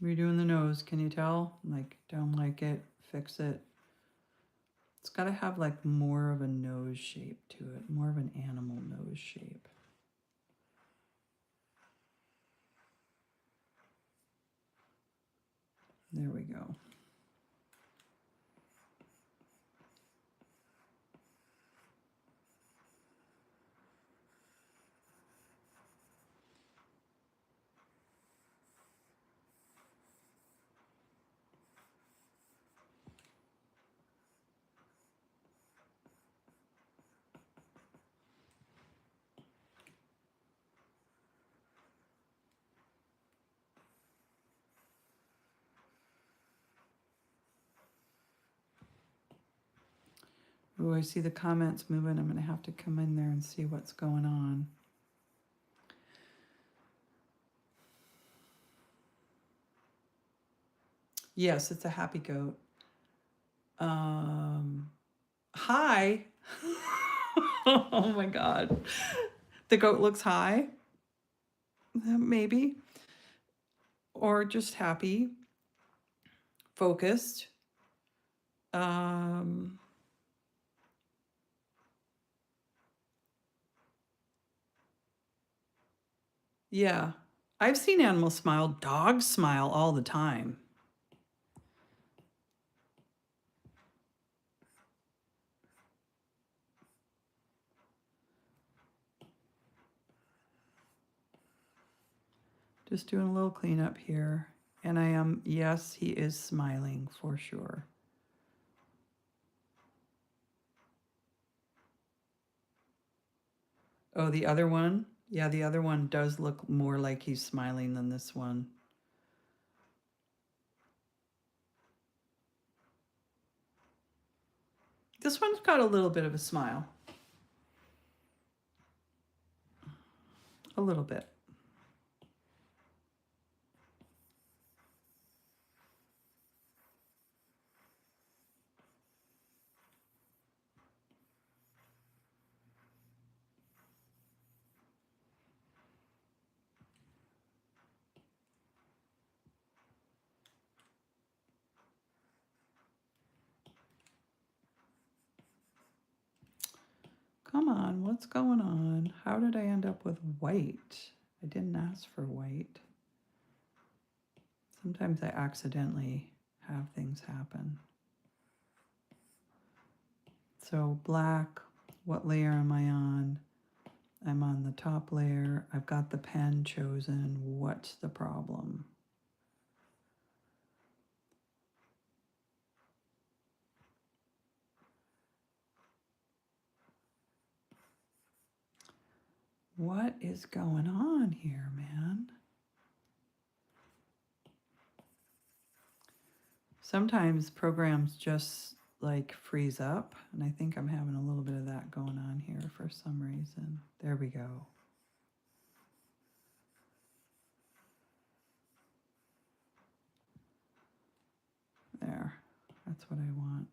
Redoing the nose, can you tell? Like, don't like it, fix it. It's got to have like more of a nose shape to it, more of an animal nose shape. There we go. Oh, I see the comments moving. I'm going to have to come in there and see what's going on. Yes, it's a happy goat. High. Oh my God. The goat looks high. Maybe. Or just happy. Focused. Yeah. I've seen animals smile. Dogs smile all the time. Just doing a little cleanup here. And I am, yes, he is smiling for sure. Oh, the other one? Yeah, the other one does look more like he's smiling than this one. This one's got a little bit of a smile. A little bit. Come on, what's going on? How did I end up with white? I didn't ask for white. Sometimes I accidentally have things happen. So black, what layer am I on? I'm on the top layer. I've got the pen chosen. What's the problem? What is going on here, man? Sometimes programs just like freeze up, and I think I'm having a little bit of that going on here for some reason. There we go. There, that's what I want.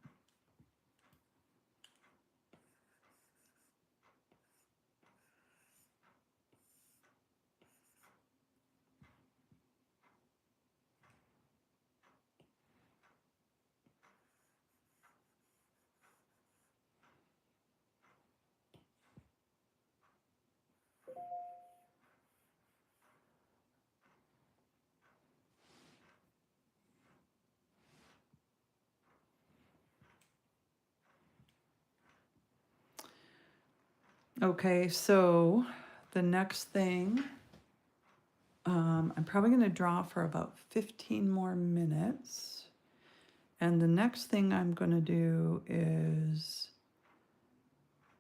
Okay, so the next thing, I'm probably going to draw for about 15 more minutes. And the next thing I'm going to do is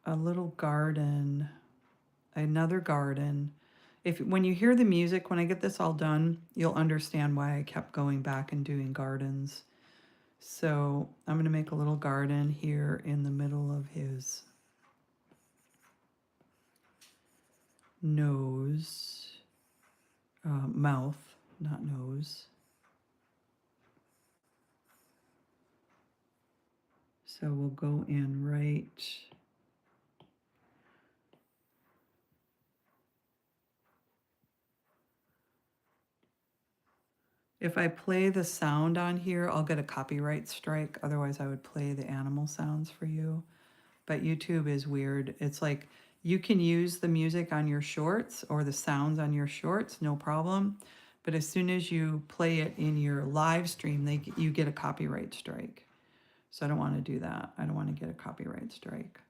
a little garden, another garden. When you hear the music, when I get this all done, you'll understand why I kept going back and doing gardens. So I'm going to make a little garden here in the middle of his nose, mouth, not nose. So we'll go in right. If I play the sound on here, I'll get a copyright strike. Otherwise, I would play the animal sounds for you. But YouTube is weird. It's like you can use the music on your shorts or the sounds on your shorts, no problem. But as soon as you play it in your live stream, you get a copyright strike. So I don't want to do that. I don't want to get a copyright strike.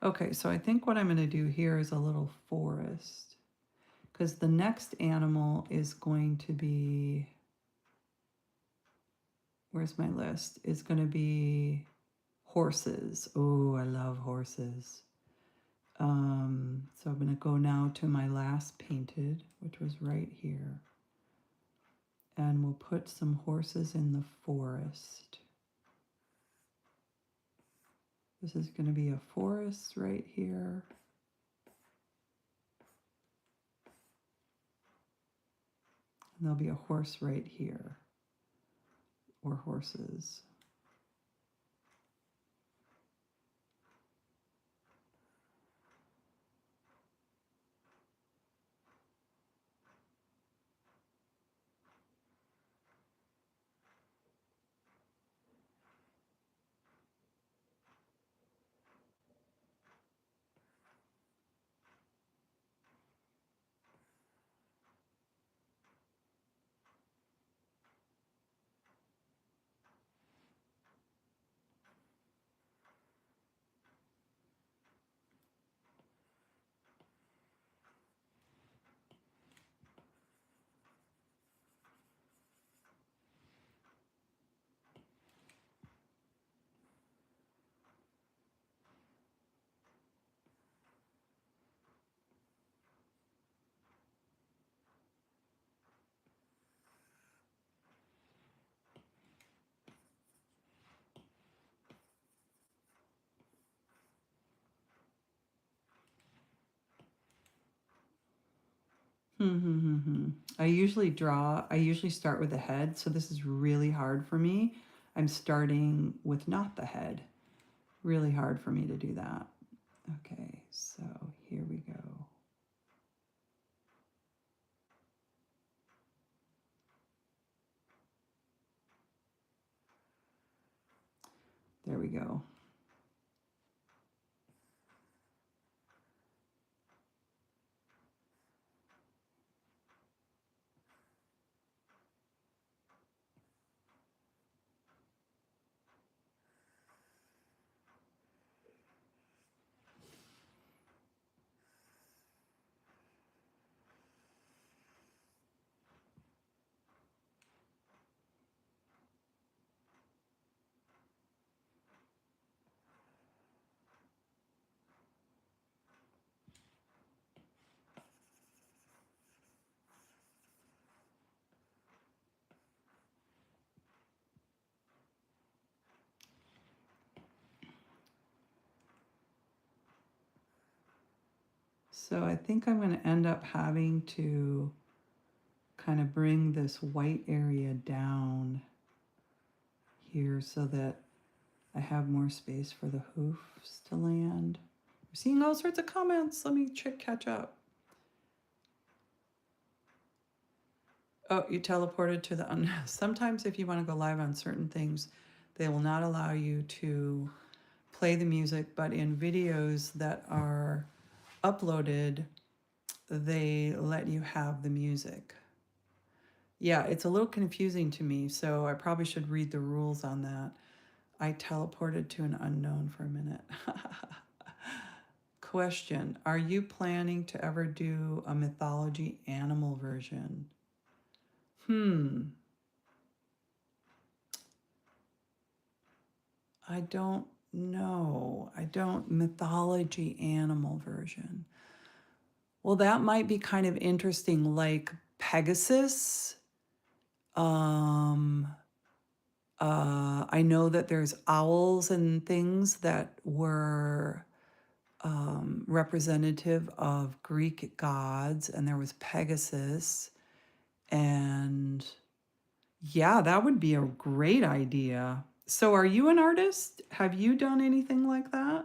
Okay, so I think what I'm going to do here is a little forest. Because the next animal is going to be, where's my list? It's going to be horses. Oh, I love horses. So I'm going to go now to my last painted, which was right here. And we'll put some horses in the forest. This is going to be a forest right here. And there'll be a horse right here, or horses. I usually start with the head, so this is really hard for me. I'm starting with not the head. Really hard for me to do that. Okay, so here we go. There we go. So I think I'm going to end up having to kind of bring this white area down here so that I have more space for the hoofs to land. I'm seeing all sorts of comments. Let me catch up. Oh, you teleported to the sometimes if you want to go live on certain things, they will not allow you to play the music, but in videos that are uploaded, they let you have the music. Yeah, it's a little confusing to me, so I probably should read the rules on that. I teleported to an unknown for a minute. Question, are you planning to ever do a mythology animal version? I don't know. Mythology animal version. Well, that might be kind of interesting, like Pegasus. I know that there's owls and things that were representative of Greek gods, and there was Pegasus. And yeah, that would be a great idea. So, are you an artist? Have you done anything like that?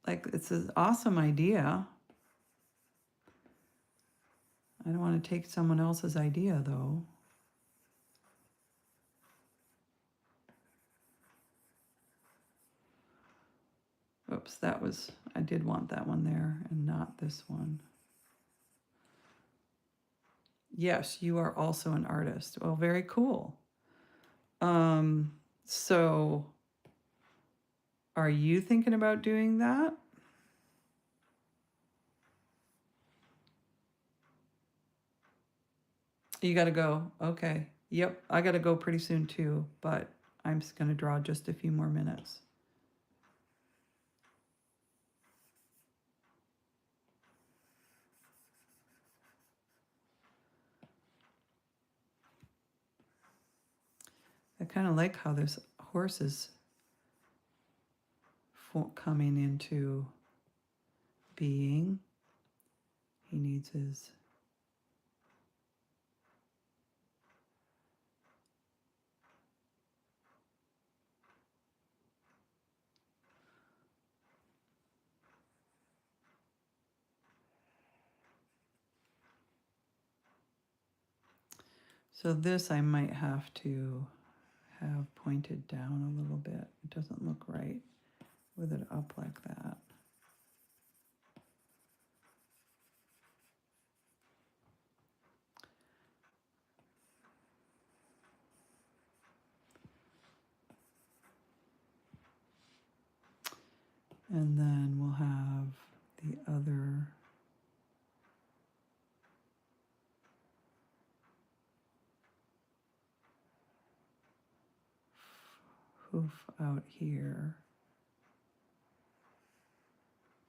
Like, it's an awesome idea. I don't want to take someone else's idea, though. Oops, I did want that one there and not this one. Yes, you are also an artist. Well, very cool. So are you thinking about doing that? You got to go. Okay. Yep, I got to go pretty soon too, but I'm just going to draw just a few more minutes. I kind of like how this horse is coming into being. He needs his so this I might have to have pointed down a little bit. It doesn't look right with it up like that. And then we'll have the other hoof out here.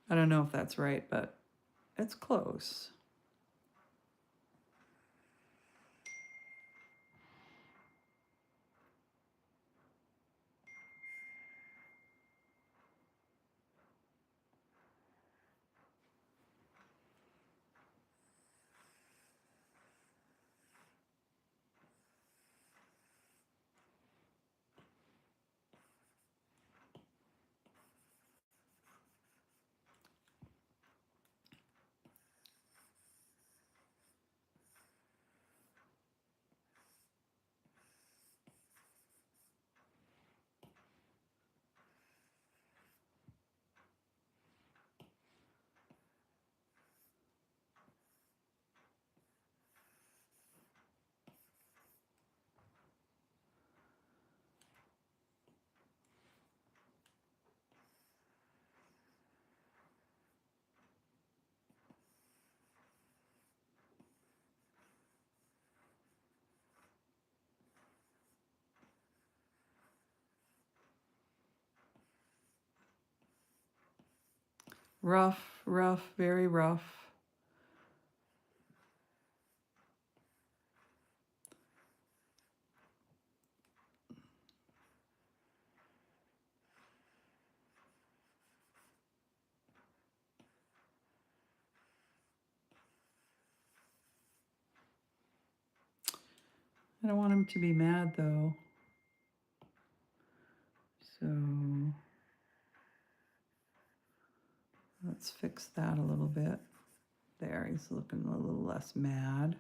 I don't know if that's right, but it's close. Rough, rough, very rough. I don't want him to be mad though. So let's fix that a little bit. There, he's looking a little less mad.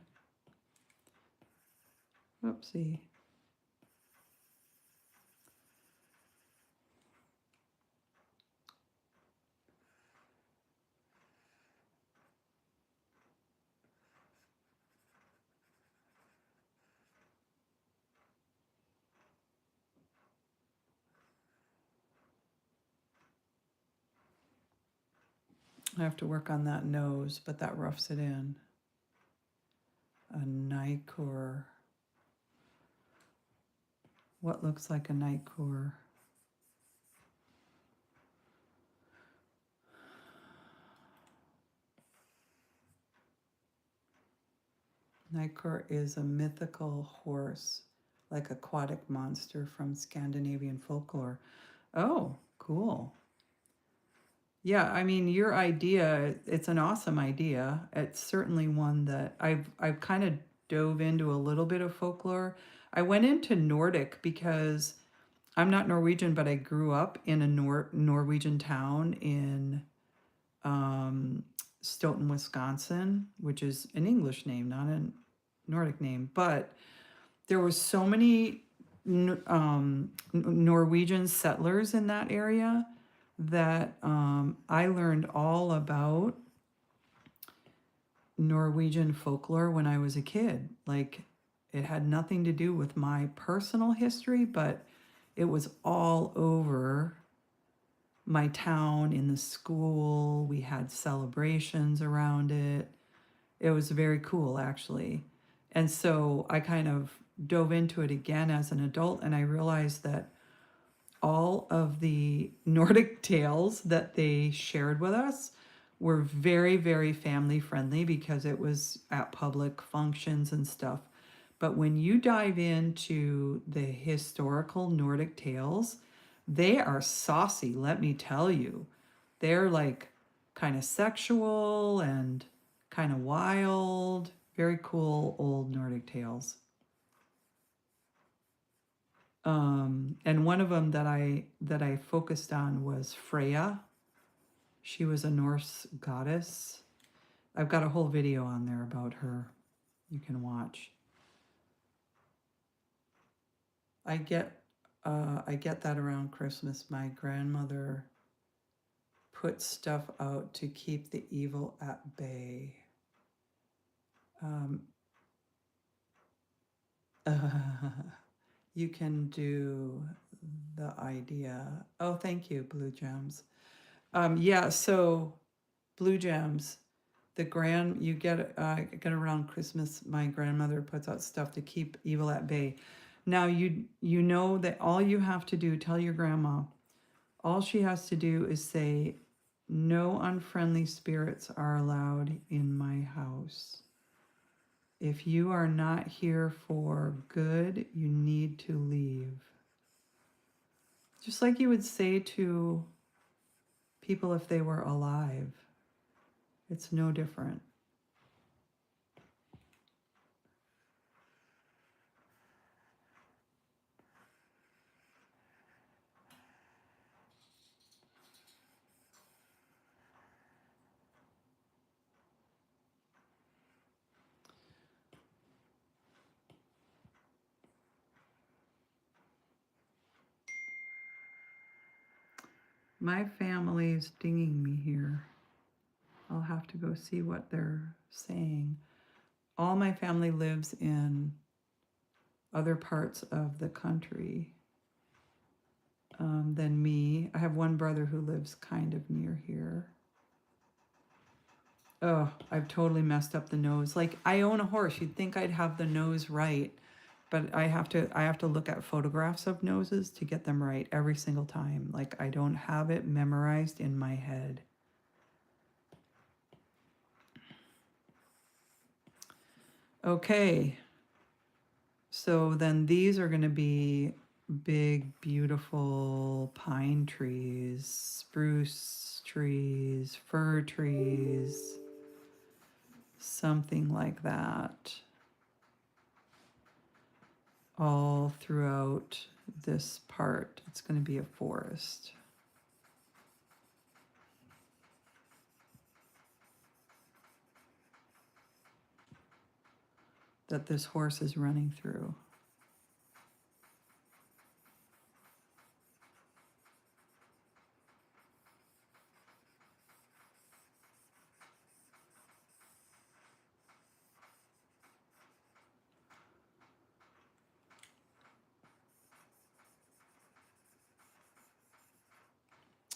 Whoopsie. I have to work on that nose, but that roughs it in. A Nicor. What looks like a Nicor? Nicor is a mythical horse, like aquatic monster from Scandinavian folklore. Oh, cool. Yeah, I mean, your idea, it's an awesome idea. It's certainly one that I've kind of dove into a little bit of folklore. I went into Nordic because I'm not Norwegian, but I grew up in a Norwegian town in Stoughton, Wisconsin, which is an English name, not a Nordic name. But there was so many Norwegian settlers in that area that I learned all about Norwegian folklore when I was a kid. Like, it had nothing to do with my personal history, but it was all over my town, in the school. We had celebrations around it. It was very cool, actually. And so I kind of dove into it again as an adult, and I realized that all of the Nordic tales that they shared with us were very, very family friendly because it was at public functions and stuff. But when you dive into the historical Nordic tales, they are saucy, let me tell you. They're like kind of sexual and kind of wild. Very cool old Nordic tales. And one of them that I focused on was Freya. She was a Norse goddess. I've got a whole video on there about her you can watch. I get that around Christmas. My grandmother put stuff out to keep the evil at bay. You can do the idea. Oh, thank you, Blue Gems. Yeah, so Blue Gems, you get around Christmas. My grandmother puts out stuff to keep evil at bay. Now you know that all you have to do, tell your grandma, all she has to do is say, no unfriendly spirits are allowed in my house. If you are not here for good, you need to leave. Just like you would say to people if they were alive. It's no different. My family's dinging me here. I'll have to go see what they're saying. All my family lives in other parts of the country than me. I have one brother who lives kind of near here. Oh, I've totally messed up the nose. Like, I own a horse. You'd think I'd have the nose right, but I have to look at photographs of noses to get them right every single time. Like, I don't have it memorized in my head. Okay. So then these are going to be big, beautiful pine trees, spruce trees, fir trees, something like that, all throughout this part. It's going to be a forest. That this horse is running through.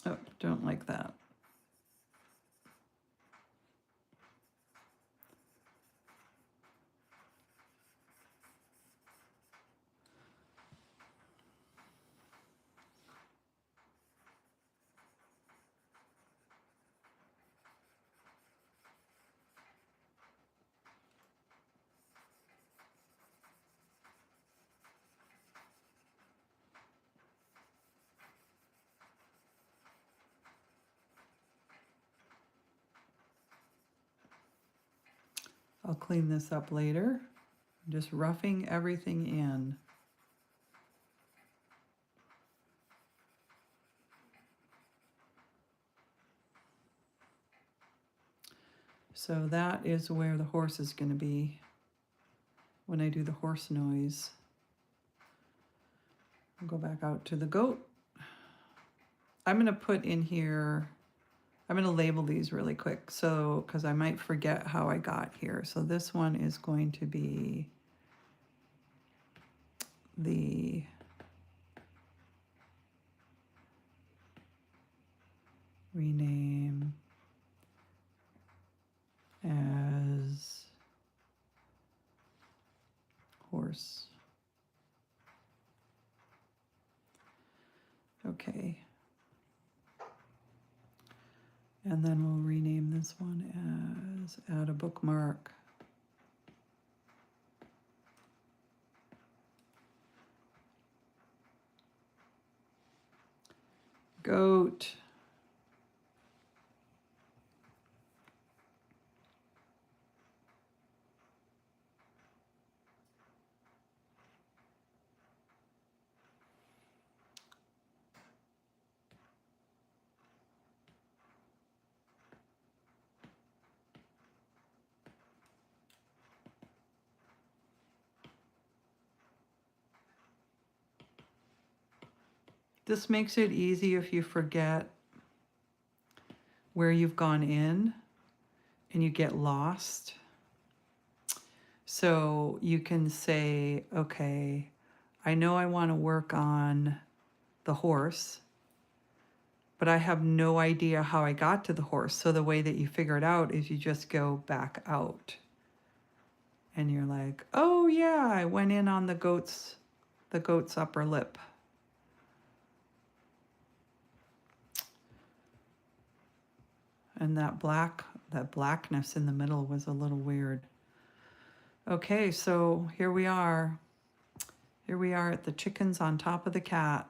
Oh, don't like that. I'll clean this up later. I'm just roughing everything in. So that is where the horse is going to be when I do the horse noise. I'll go back out to the goat. I'm going to put in here, I'm going to label these really quick, so because I might forget how I got here. So this one is going to be the rename as horse. Okay. And then we'll rename this one as add a bookmark. Goat. This makes it easy if you forget where you've gone in and you get lost. So you can say, okay, I know I want to work on the horse, but I have no idea how I got to the horse. So the way that you figure it out is you just go back out. And you're like, oh yeah, I went in on the goat's upper lip. And that blackness in the middle was a little weird. Okay, so here we are. Here we are at the chickens on top of the cat.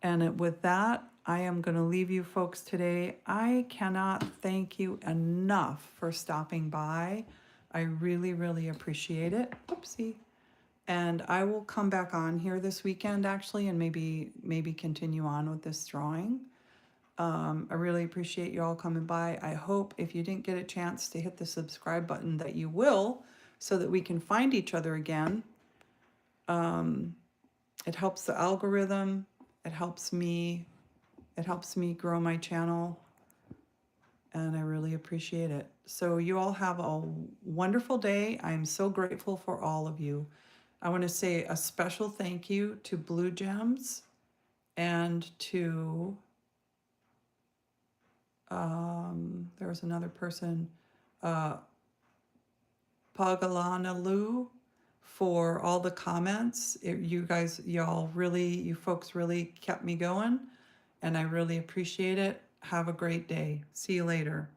And with that, I am going to leave you folks today. I cannot thank you enough for stopping by. I really, really appreciate it. Oopsie. And I will come back on here this weekend actually, and maybe continue on with this drawing. I really appreciate you all coming by. I hope if you didn't get a chance to hit the subscribe button that you will, so that we can find each other again. It helps the algorithm. It helps me grow my channel, and I really appreciate it. So you all have a wonderful day. I'm so grateful for all of you. I want to say a special thank you to Blue Gems and to there was another person, Pagalanalu, for all the comments. You folks really kept me going, and I really appreciate it. Have a great day. See you later.